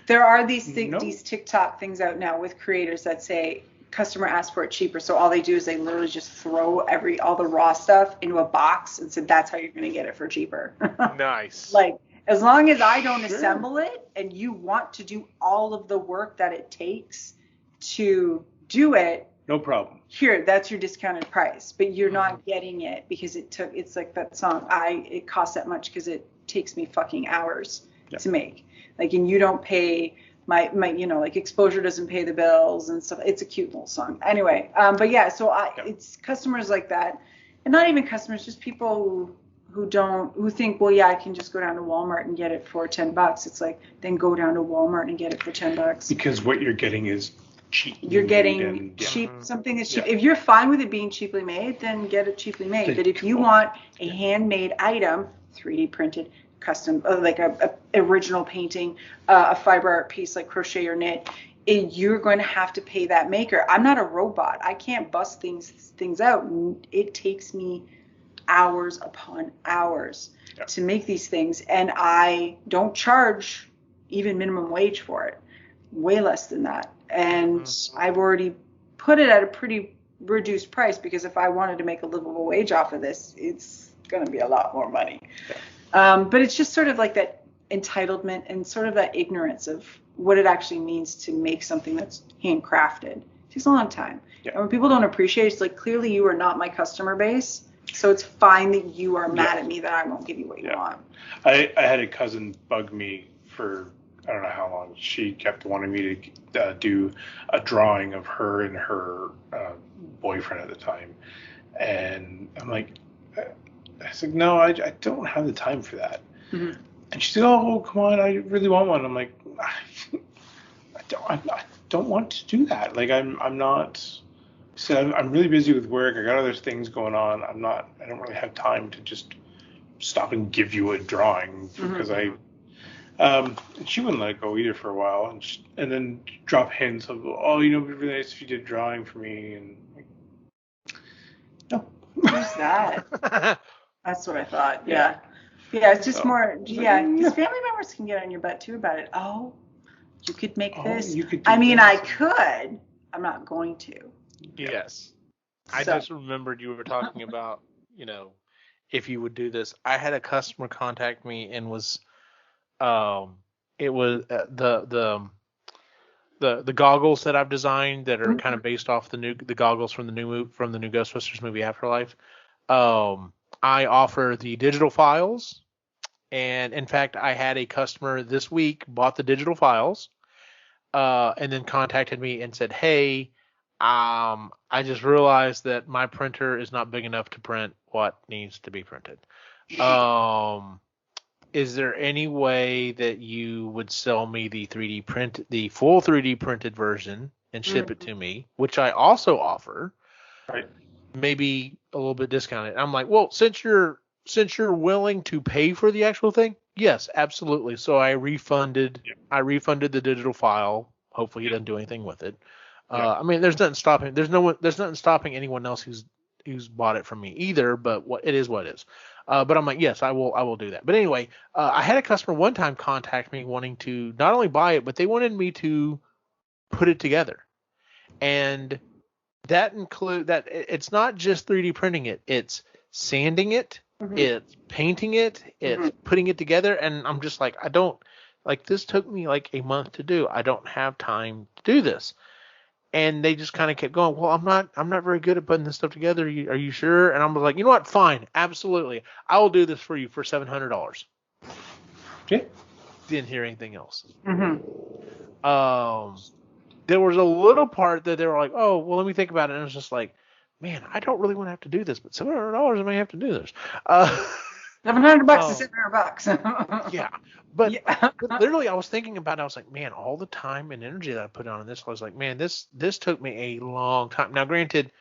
there are these TikTok things out now with creators that say customer asked for it cheaper. So all they do is they literally just throw all the raw stuff into a box and said, that's how you're going to get it for cheaper.
Nice.
Like, as long as I don't assemble it and you want to do all of the work that it takes to do it,
no problem.
Here, that's your discounted price, but you're not getting it because it's like that song. It costs that much because it takes me fucking hours to make. Like, and you don't pay my like Exposure doesn't pay the bills and stuff. It's a cute little song. Anyway, but yeah, so it's customers like that, and not even customers, just people who think, well, yeah, I can just go down to Walmart and get it for $10. It's like, then go down to Walmart and get it for $10.
Because what you're getting is cheap.
You're getting cheap, something that's cheap. If you're fine with it being cheaply made, then get it cheaply made. But if you want a handmade item, 3D printed, custom, like a original painting, a fiber art piece like crochet or knit, you're going to have to pay that maker. I'm not a robot. I can't bust things out. It takes me hours upon hours to make these things, and I don't charge even minimum wage for it. Way less than that. And I've already put it at a pretty reduced price, because if I wanted to make a livable wage off of this, it's going to be a lot more money. But it's just sort of like that entitlement and sort of that ignorance of what it actually means to make something that's handcrafted. It takes a long time. And when people don't appreciate it, it's like, clearly you are not my customer base, so it's fine that you are mad at me that I won't give you what you want.
I had a cousin bug me for I don't know how long. She kept wanting me to do a drawing of her and her boyfriend at the time, and I'm like, I was like, no, I don't have the time for that.
Mm-hmm.
And she's like, oh, come on, I really want one. I'm like, I don't want to do that. Like, I'm not. So I'm really busy with work. I got other things going on. I don't really have time to just stop and give you a drawing because and she wouldn't let it go either for a while, and then drop hints of, oh, it'd be really nice if you did a drawing for me, and like, no.
Who's that? That's what I thought. Yeah. It's just more. Yeah, because family members can get on your butt too about it. Oh, you could make this.
You could.
I could. I'm not going to.
Yes. I just remembered you were talking about, if you would do this. I had a customer contact me and was, it was the goggles that I've designed that are kind of based off the goggles from the new Ghostbusters movie Afterlife. I offer the digital files, and in fact, I had a customer this week bought the digital files, and then contacted me and said, "Hey, I just realized that my printer is not big enough to print what needs to be printed. Is there any way that you would sell me the full 3D printed version and ship it to me, which I also offer,
right?
Maybe a little bit discounted." I'm like, well, since you're willing to pay for the actual thing, yes, absolutely. So I refunded the digital file. Hopefully he doesn't do anything with it. I mean, there's nothing stopping. There's nothing stopping anyone else who's bought it from me either. But it is what it is. But I'm like, yes, I will do that. But anyway, I had a customer one time contact me wanting to not only buy it, but they wanted me to put it together. And that it's not just 3D printing it. It's sanding it. It's painting it. It's putting it together. And I'm just like, this took me like a month to do. I don't have time to do this. And they just kind of kept going, well, I'm not very good at putting this stuff together. Are you sure? And I was like, you know what? Fine. Absolutely. I will do this for you for $700.
Okay.
Didn't hear anything else. There was a little part that they were like, oh, well, let me think about it. And it was just like, man, I don't really want to have to do this, but $700 I may have to do this.
$700 is $700.
Yeah. But literally, I was thinking about it. I was like, man, all the time and energy that I put on this, I was like, man, this took me a long time. Now, granted,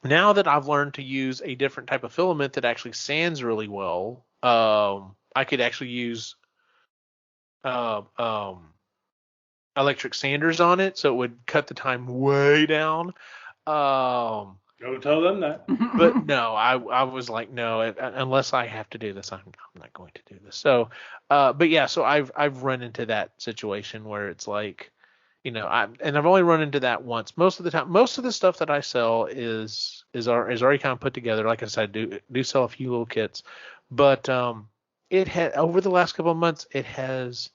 now that I've learned to use a different type of filament that actually sands really well, I could actually use electric sanders on it, so it would cut the time way down.
Don't tell them that.
But no, I was like, no, unless I have to do this, I'm not going to do this. So, but yeah, so I've run into that situation where it's like, I've only run into that once. Most of the time, most of the stuff that I sell is already kind of put together. Like I said, I do sell a few little kits, but it had over the last couple of months, it has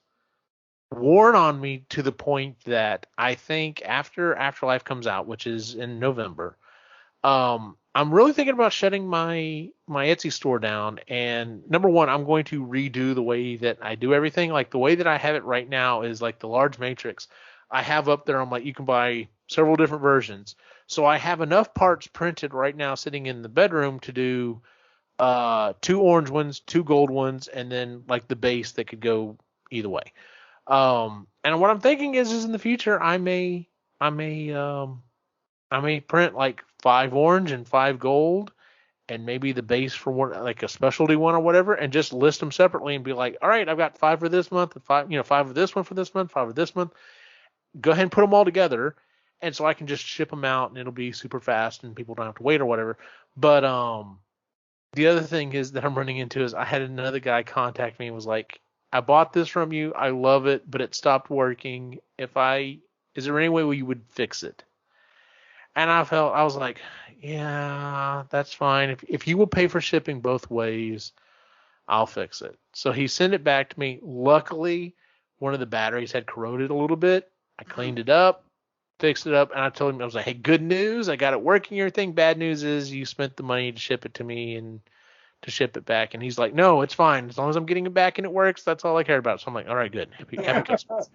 worn on me to the point that I think after Afterlife comes out, which is in November, I'm really thinking about shutting my Etsy store down. And number one, I'm going to redo the way that I do everything. Like the way that I have it right now is like the large matrix I have up there. I'm like, you can buy several different versions. So I have enough parts printed right now sitting in the bedroom to do 2 orange ones, 2 gold ones, and then like the base that could go either way. And what I'm thinking is in the future, I may print like 5 orange and 5 gold, and maybe the base for one, like a specialty one or whatever, and just list them separately and be like, all right, I've got 5 for this month, and 5 of this one for this month, 5 of this month. Go ahead and put them all together, and so I can just ship them out, and it'll be super fast, and people don't have to wait or whatever. But the other thing is that I'm running into is I had another guy contact me and was like, I bought this from you, I love it, but it stopped working. Is there any way you would fix it? And I was like, yeah, that's fine. If you will pay for shipping both ways, I'll fix it. So he sent it back to me. Luckily, one of the batteries had corroded a little bit. I cleaned it up, fixed it up, and I told him, I was like, hey, good news, I got it working, everything. Bad news is you spent the money to ship it to me and to ship it back. And he's like, no, it's fine. As long as I'm getting it back and it works, that's all I care about. So I'm like, all right, good. Happy customers.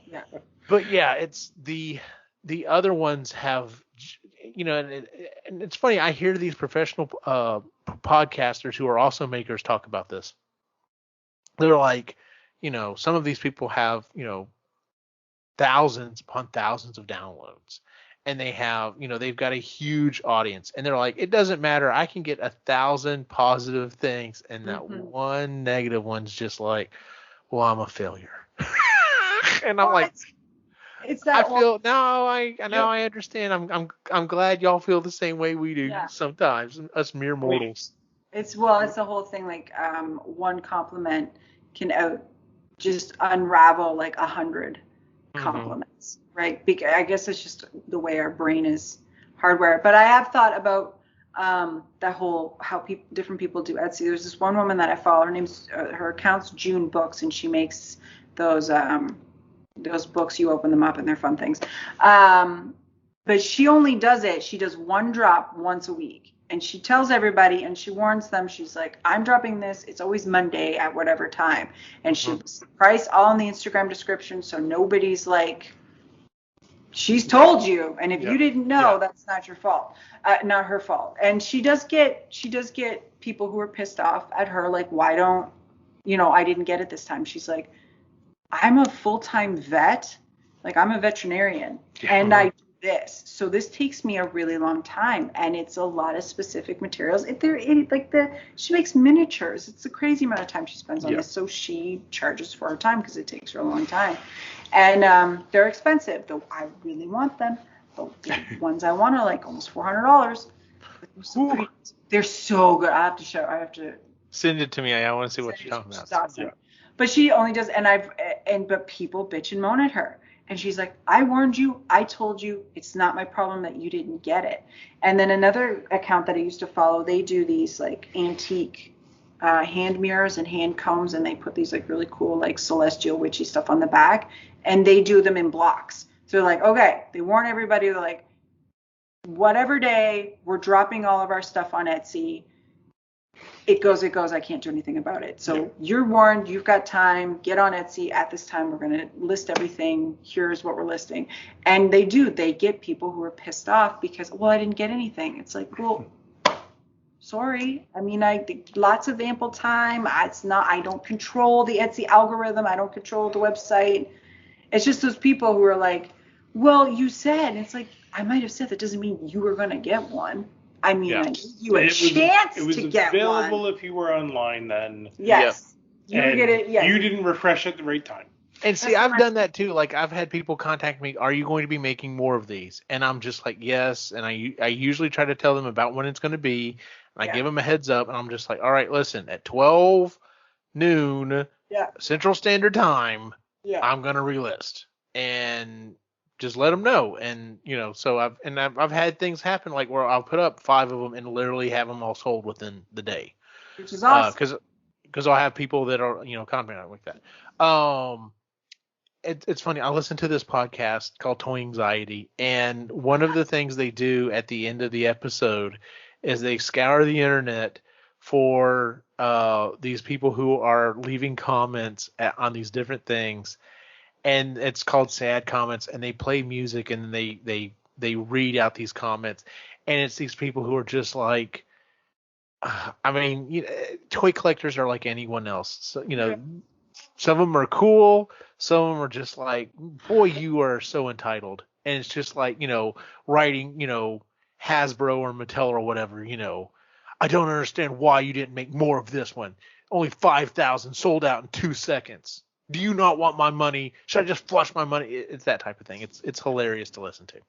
Yeah.
But yeah, it's the other ones have, and it's funny. I hear these professional podcasters who are also makers talk about this. They're like, some of these people have, thousands upon thousands of downloads, and they have, they've got a huge audience, and they're like, it doesn't matter. I can get 1,000 positive things, and that one negative one's just like, well, I'm a failure. And I'm like,
it's that
I feel now I understand. I'm glad y'all feel the same way we do sometimes, us mere mortals.
It's the whole thing, like one compliment can just unravel like 100 compliments, right? Because I guess it's just the way our brain is hardware. But I have thought about that whole how different people do Etsy. There's this one woman that I follow. Her account's June Books, and she makes those books. You open them up and they're fun things. But she only does it. She does one drop once a week. And she tells everybody, and she warns them, she's like, I'm dropping this. It's always Monday at whatever time. And she puts the price all in the Instagram description, so nobody's like, she's told you. And if you didn't know, that's not your fault. Not her fault. And she does get people who are pissed off at her, like, why don't, I didn't get it this time. She's like, I'm a full-time vet. Like, I'm a veterinarian. And I this, so this takes me a really long time, and it's a lot of specific materials. She makes miniatures. It's a crazy amount of time she spends on this, so she charges for her time because it takes her a long time, and they're expensive. Though I really want them. The ones I want are like almost $400. They're so good. I have to
send it to me. I want to see what you're talking about.
Awesome. But she only does, but people bitch and moan at her. And she's like, I warned you. I told you. It's not my problem that you didn't get it. And then another account that I used to follow, they do these like antique hand mirrors and hand combs, and they put these like really cool like celestial witchy stuff on the back, and they do them in blocks. So they're like, okay, they warn everybody. They're like, whatever day we're dropping all of our stuff on Etsy. It goes. I can't do anything about it. So you're warned. You've got time. Get on Etsy at this time. We're going to list everything. Here's what we're listing. And they do. They get people who are pissed off because, well, I didn't get anything. It's like, well, sorry. I mean, lots of ample time. I don't control the Etsy algorithm. I don't control the website. It's just those people who are like, well, you said. And it's like, I might have said that doesn't mean you were going to get one. I mean, I gave you a chance to get one.
It was available if you were online then.
Yes.
You get it. Yes. You didn't refresh at the right time.
And see, I've done that too. Like, I've had people contact me, are you going to be making more of these? And I'm just like, yes. And I usually try to tell them about when it's going to be. And I give them a heads up. And I'm just like, all right, listen, at 12 noon Central Standard Time, I'm going to relist. And just let them know. And, so I've had things happen like where I'll put up 5 of them and literally have them all sold within the day.
Which is awesome.
Because I'll have people that are, commenting like that. It's funny. I listen to this podcast called Toy Anxiety, and one of the things they do at the end of the episode is they scour the internet for these people who are leaving comments on these different things. And it's called Sad Comments, and they play music, and they read out these comments, and it's these people who are just like, I mean, toy collectors are like anyone else. So, some of them are cool, some of them are just like, boy, you are so entitled, and it's just like, writing, Hasbro or Mattel or whatever, I don't understand why you didn't make more of this one. Only 5,000 sold out in 2 seconds. Do you not want my money? Should I just flush my money? It's that type of thing. It's hilarious to listen to.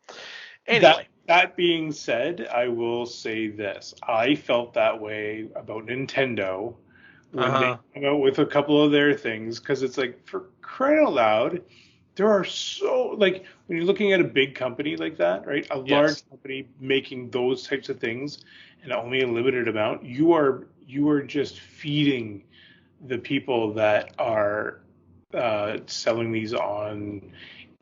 Anyway.
That being said, I will say this. I felt that way about Nintendo when they came out with a couple of their things, because it's like, for crying out loud, there are so, like, when you're looking at a big company like that, right? A large company making those types of things and only a limited amount, you are just feeding the people that are selling these on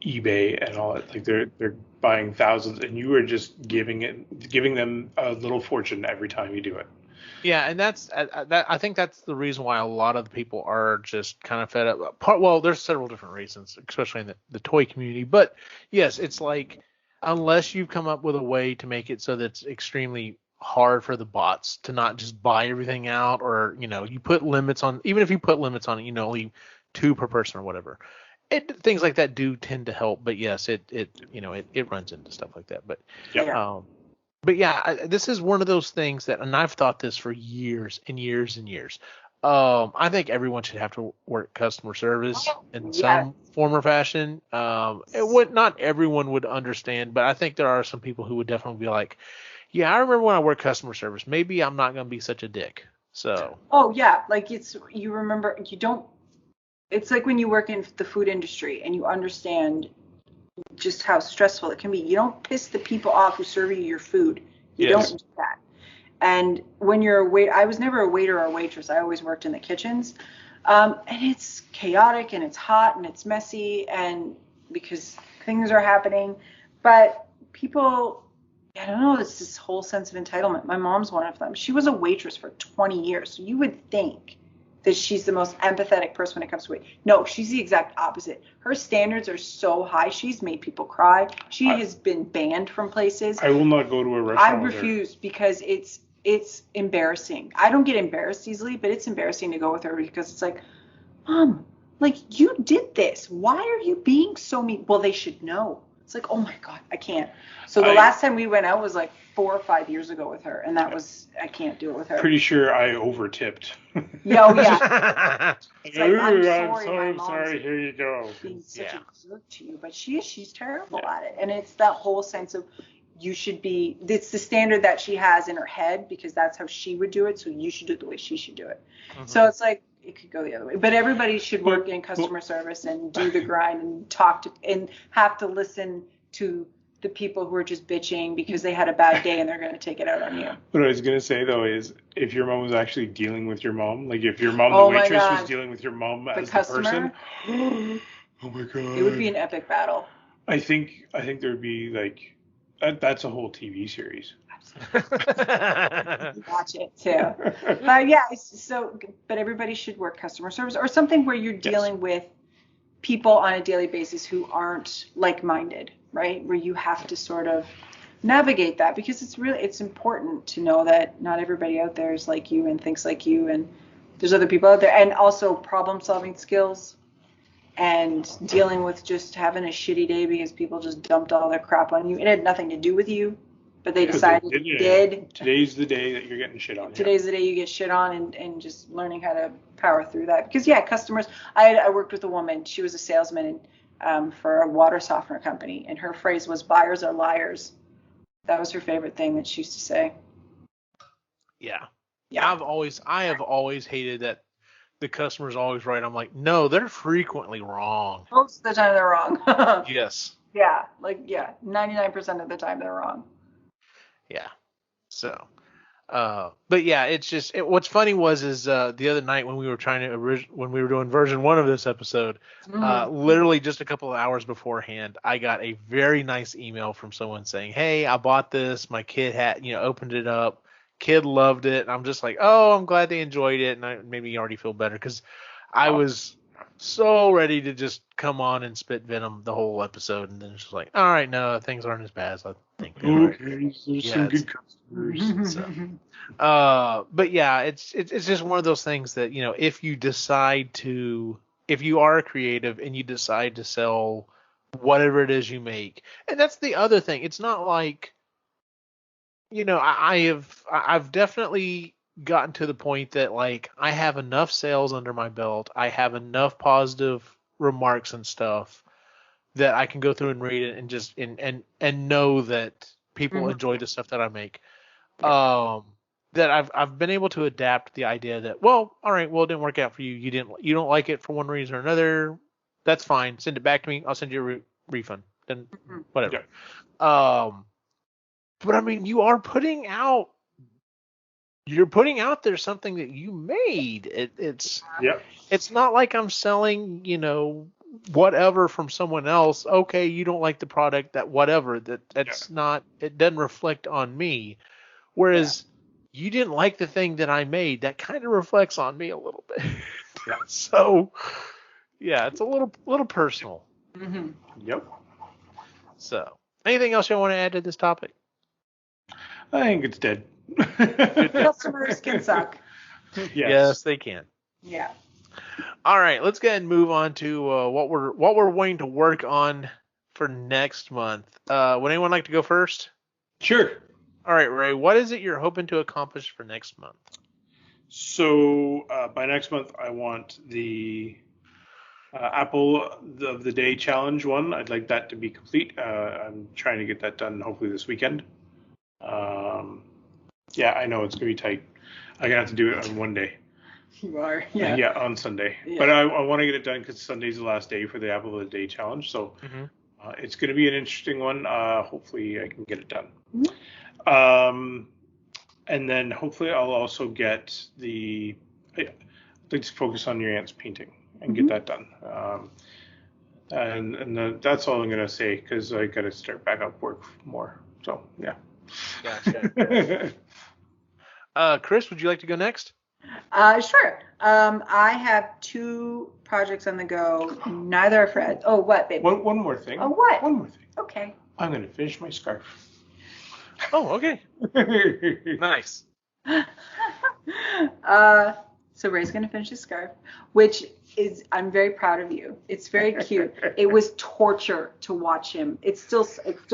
eBay and all that. Like, they're buying thousands, and you are just giving them a little fortune every time you do it.
Yeah, and I think that's the reason why a lot of the people are just kind of fed up. Well, there's several different reasons, especially in the toy community. But yes, it's like unless you come up with a way to make it so that it's extremely hard for the bots to not just buy everything out, or you put limits on. Even if you put limits on it, only two per person or whatever. Things like that do tend to help. But yes, it runs into stuff like that. But
Yeah.
but yeah, this is one of those things that, and I've thought this for years and years and years. I think everyone should have to work customer service in
Yeah.
some form or fashion. Not everyone would understand, but I think there are some people who would definitely be like, yeah, I remember when I worked customer service. Maybe I'm not going to be such a dick. So.
Oh yeah, like you remember you don't. It's like when you work in the food industry and you understand just how stressful it can be. You don't piss the people off who serve you your food. You
Yes.
don't do that. And when you're a wait, I was never a waiter or a waitress. I always worked in the kitchens, and it's chaotic and it's hot and it's messy and because things are happening. But people, I don't know, it's this whole sense of entitlement. My mom's one of them. She was a waitress for 20 years. So you would think that she's the most empathetic person when it comes to wait. No, she's the exact opposite. Her standards are so high. She's made people cry. She has been banned from places.
I will not go to a
I
restaurant.
refuse because it's embarrassing. I don't get embarrassed easily, but it's embarrassing to go with her because it's like, Mom, like you did this. Why are you being so mean? Well, they should know. It's like, oh my God, I can't. So the last time we went out was like 4 or 5 years ago with her, and that was I can't do it with her.
Pretty sure I over tipped.
Yeah, oh yeah. It's like, I'm sorry, my
I'm
mom's
sorry. Here you go.
being such
Yeah.
a jerk to you, but she's terrible at it, and it's that whole sense of you should be. It's the standard that she has in her head because that's how she would do it. So you should do it the way she should do it.
Mhm.
So it's like it could go the other way, but everybody should work in customer service and do the grind and talk to and have to listen to the people who are just bitching because they had a bad day and they're going to take it out on you.
What I was gonna say though is, if your mom was actually dealing with your mom, like if your mom,
Oh
the
my
waitress, was
God.
dealing with your mom as the
customer?
person, oh my God,
It would be an epic battle.
I think there would be like that's a whole TV series.
Watch it too. But yeah, but everybody should work customer service or something where you're dealing with people on a daily basis who aren't like-minded, right? Where you have to sort of navigate that because it's important to know that not everybody out there is like you and thinks like you, and there's other people out there, and also problem-solving skills and dealing with just having a shitty day because people just dumped all their crap on you. It had nothing to do with you, but they decided it did.
Today's the day that you're getting shit on.
Today's the day you get shit on, and just learning how to power through that. Because yeah, customers. I worked with a woman. She was a salesman for a water softener company, and her phrase was "buyers are liars." That was her favorite thing that she used to say.
Yeah.
Yeah.
I have always hated that the customer's always right. I'm like, no, they're frequently wrong.
Most of the time they're wrong.
Yes.
Yeah, 99% of the time they're wrong.
Yeah. So, but yeah, it's just what's funny is the other night when we were when we were doing version 1 of this episode, literally just a couple of hours beforehand, I got a very nice email from someone saying, "Hey, I bought this. My kid had, opened it up. Kid loved it." And I'm just like, "Oh, I'm glad they enjoyed it." And I maybe already feel better because I was so ready to just come on and spit venom the whole episode, and then it's just like, all right, no, things aren't as bad as I think they are.
Okay, there's some good customers.
But yeah, it's just one of those things that, if you are a creative and you decide to sell whatever it is you make, and that's the other thing. It's not like, I've definitely gotten to the point that like I have enough sales under my belt. I have enough positive remarks and stuff that I can go through and read it and just and know that people enjoy the stuff that I make. That I've been able to adapt the idea that, well, all right, well, it didn't work out for you. You don't like it for one reason or another. That's fine. Send it back to me. I'll send you a refund. Then whatever. Yeah. But I mean, you're putting out there something that you made. It's not like I'm selling, whatever from someone else. Okay, you don't like the product, that whatever. That's not, it doesn't reflect on me. Whereas you didn't like the thing that I made. That kind of reflects on me a little bit.
Yeah.
So, yeah, it's a little personal.
Mm-hmm.
Yep.
So, anything else you want to add to this topic?
I think it's dead.
Customers can suck.
Yes, they can.
Yeah.
All right, let's go ahead and move on to what we're wanting to work on for next month. Would anyone like to go first?
Sure.
All right, Ray, what is it you're hoping to accomplish for next month?
So by next month, I want the Apple of the Day challenge one. I'd like that to be complete. I'm trying to get that done hopefully this weekend. Yeah, I know it's going to be tight. I'm going to have to do it on one day.
You are. Yeah.
Yeah, on Sunday.
Yeah.
But I want to get it done because Sunday's the last day for the Apple of the Day challenge. So it's going to be an interesting one. Hopefully I can get it done.
Mm-hmm.
And then hopefully I'll also get I'd like to focus on your aunt's painting and get that done. That's all I'm going to say because I got to start back up work more. So, yeah.
Gotcha. Chris, would you like to go next?
Sure. I have 2 projects on the go. Neither are for Ed. Oh, what, baby?
One more thing.
Oh, what?
One more thing.
Okay.
I'm going to finish my scarf.
Oh, okay. Nice.
So Ray's gonna finish his scarf, which is, I'm very proud of you. It's very cute. It was torture to watch him. It's still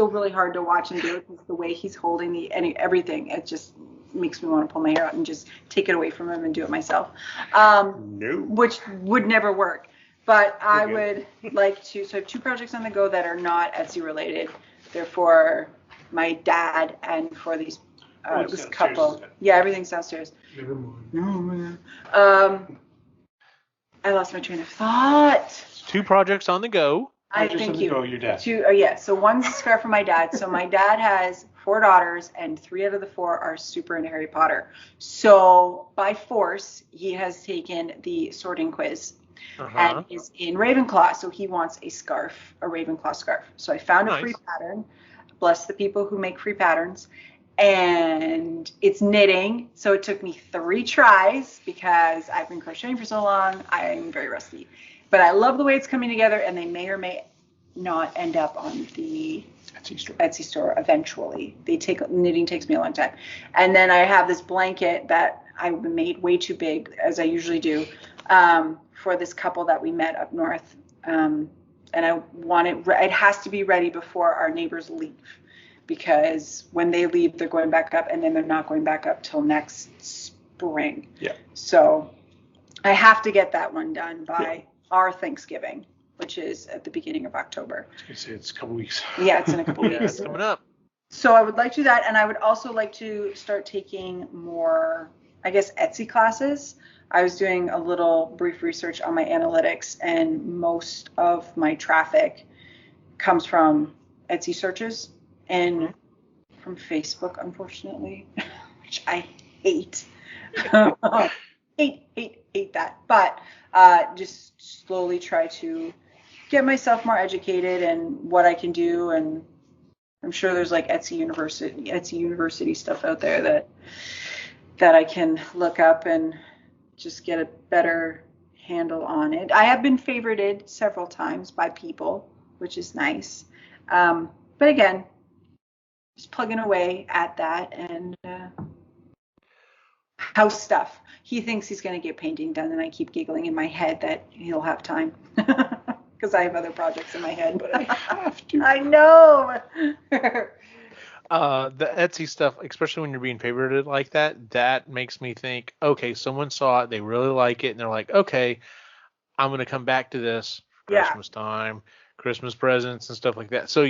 really hard to watch him do it because the way he's holding everything, it just makes me want to pull my hair out and just take it away from him and do it myself.
No.
Which would never work. But I would like to. So I have 2 projects on the go that are not Etsy related. They're for my dad and for this couple. Yeah, everything's downstairs.
Never mind.
No. I lost my train of thought.
2 projects on the go.
Thank you.
Go, your dad.
2. Oh yeah. So one's a scarf for my dad. So my dad has 4 daughters, and 3 out of the 4 are super into Harry Potter. So by force, he has taken the sorting quiz. And is in Ravenclaw, so he wants a Ravenclaw scarf. So I found a free pattern. Bless the people who make free patterns. And it's knitting, so it took me 3 tries because I've been crocheting for so long. I'm very rusty. But I love the way it's coming together, and they may or may not end up on the Etsy store eventually. Knitting takes me a long time. And then I have this blanket that I made way too big, as I usually do, for this couple that we met up north. And I want it has to be ready before our neighbors leave, because when they leave, they're going back up, and then they're not going back up till next spring.
Yeah.
So I have to get that one done by our Thanksgiving, which is at the beginning of October.
I was going to say it's a couple weeks.
Yeah, it's in a couple weeks.
It's coming up.
So I would like to do that, and I would also like to start taking more, I guess, Etsy classes. I was doing a little brief research on my analytics, and most of my traffic comes from Etsy searches and from Facebook, unfortunately, which I hate. hate that. But just slowly try to get myself more educated and what I can do, and I'm sure there's like Etsy University stuff out there that I can look up and just get a better handle on it. I have been favorited several times by people, which is nice. But again, just plugging away at that and house stuff. He thinks he's going to get painting done, and I keep giggling in my head that he'll have time because I have other projects in my head.
But I have to.
I know.
The Etsy stuff, especially when you're being favorited like that makes me think, okay, someone saw it, they really like it, and they're like, okay, I'm going to come back to this for Christmas time, Christmas presents and stuff like that. So,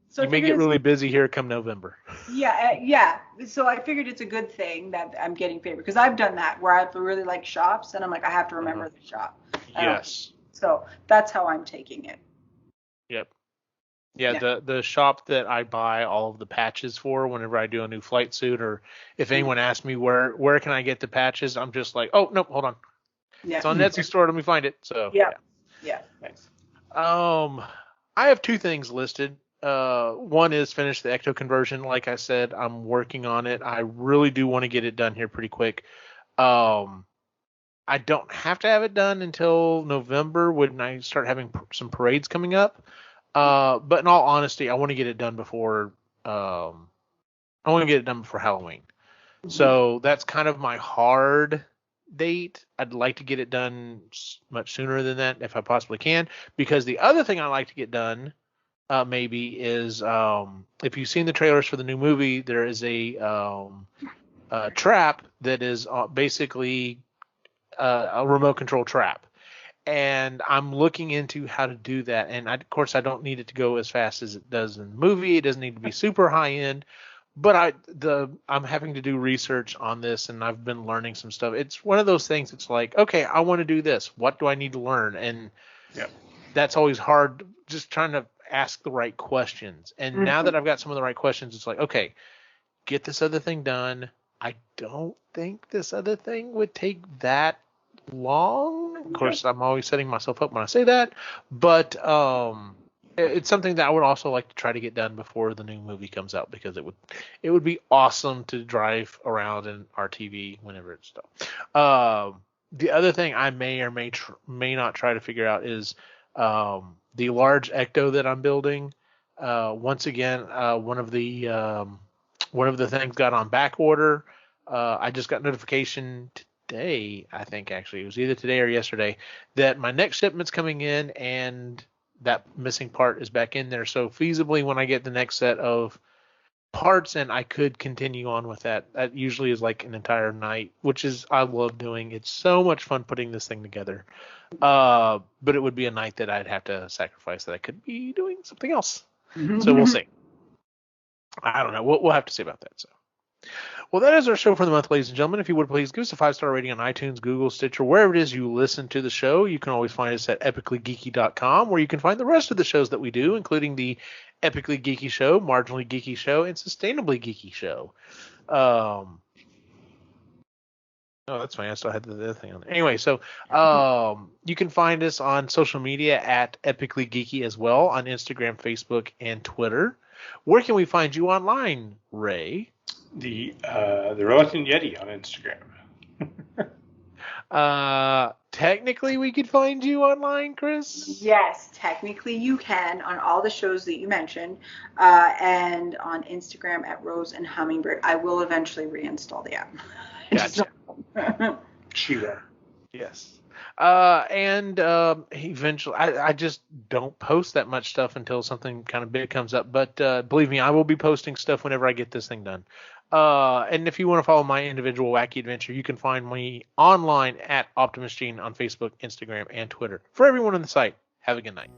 So you may get really busy here come November.
Yeah. So I figured it's a good thing that I'm getting favored, because I've done that where I really like shops, and I'm like, I have to remember the shop.
Yes.
So that's how I'm taking it.
Yep. Yeah, the shop that I buy all of the patches for whenever I do a new flight suit, or if anyone asks me where can I get the patches, I'm just like, oh, no, hold on. Yeah. It's on Etsy store. Let me find it. So
yeah.
Nice.
I have 2 things listed. one is finish the ecto conversion. Like I said, I'm working on it. I really do want to get it done here pretty quick. I don't have to have it done until November when I start having some parades coming up. But in all honesty, I want to get it done before Halloween. So that's kind of my hard date. I'd like to get it done much sooner than that if I possibly can, because the other thing I like to get done maybe is if you've seen the trailers for the new movie, there is a trap that is basically a remote control trap. And I'm looking into how to do that. And of course, I don't need it to go as fast as it does in the movie. It doesn't need to be super high end. But I'm having to do research on this, and I've been learning some stuff. It's one of those things. It's like, okay, I want to do this. What do I need to learn? And that's always hard. Just trying to ask the right questions. And now that I've got some of the right questions, it's like, okay, get this other thing done. I don't think this other thing would take that long. Of course, I'm always setting myself up when I say that, but it's something that I would also like to try to get done before the new movie comes out, because it would be awesome to drive around in RTV whenever it's done. The other thing I may or may not try to figure out is the large ecto that I'm building. Once again, one of the things got on back order. I just got notification today, I think actually it was either today or yesterday, that my next shipment's coming in and that missing part is back in there. So feasibly, when I get the next set of parts in, I could continue on with that. That usually is like an entire night, which is I love doing. It's so much fun putting this thing together. But it would be a night that I'd have to sacrifice that I could be doing something else. So we'll see. I don't know. We'll have to see about that. So. Well, that is our show for the month, ladies and gentlemen. If you would please give us a 5-star rating on iTunes, Google, Stitcher, wherever it is you listen to the show. You can always find us at epicallygeeky.com, where you can find the rest of the shows that we do, including the Epically Geeky Show, Marginally Geeky Show, and Sustainably Geeky Show. Oh, that's funny. I still had the other thing on there. Anyway, so you can find us on social media at Epically Geeky as well, on Instagram, Facebook, and Twitter. Where can we find you online, Ray?
The Reluctant Yeti on Instagram.
Technically, we could find you online, Chris?
Yes, technically you can on all the shows that you mentioned, and on Instagram at Rose and Hummingbird. I will eventually reinstall the app.
Gotcha.
Cheetah.
Yes. And eventually, I just don't post that much stuff until something kind of big comes up. But believe me, I will be posting stuff whenever I get this thing done. And if you want to follow my individual wacky adventure, you can find me online at Optimus Gene on Facebook, Instagram, and Twitter. For everyone on the site, have a good night.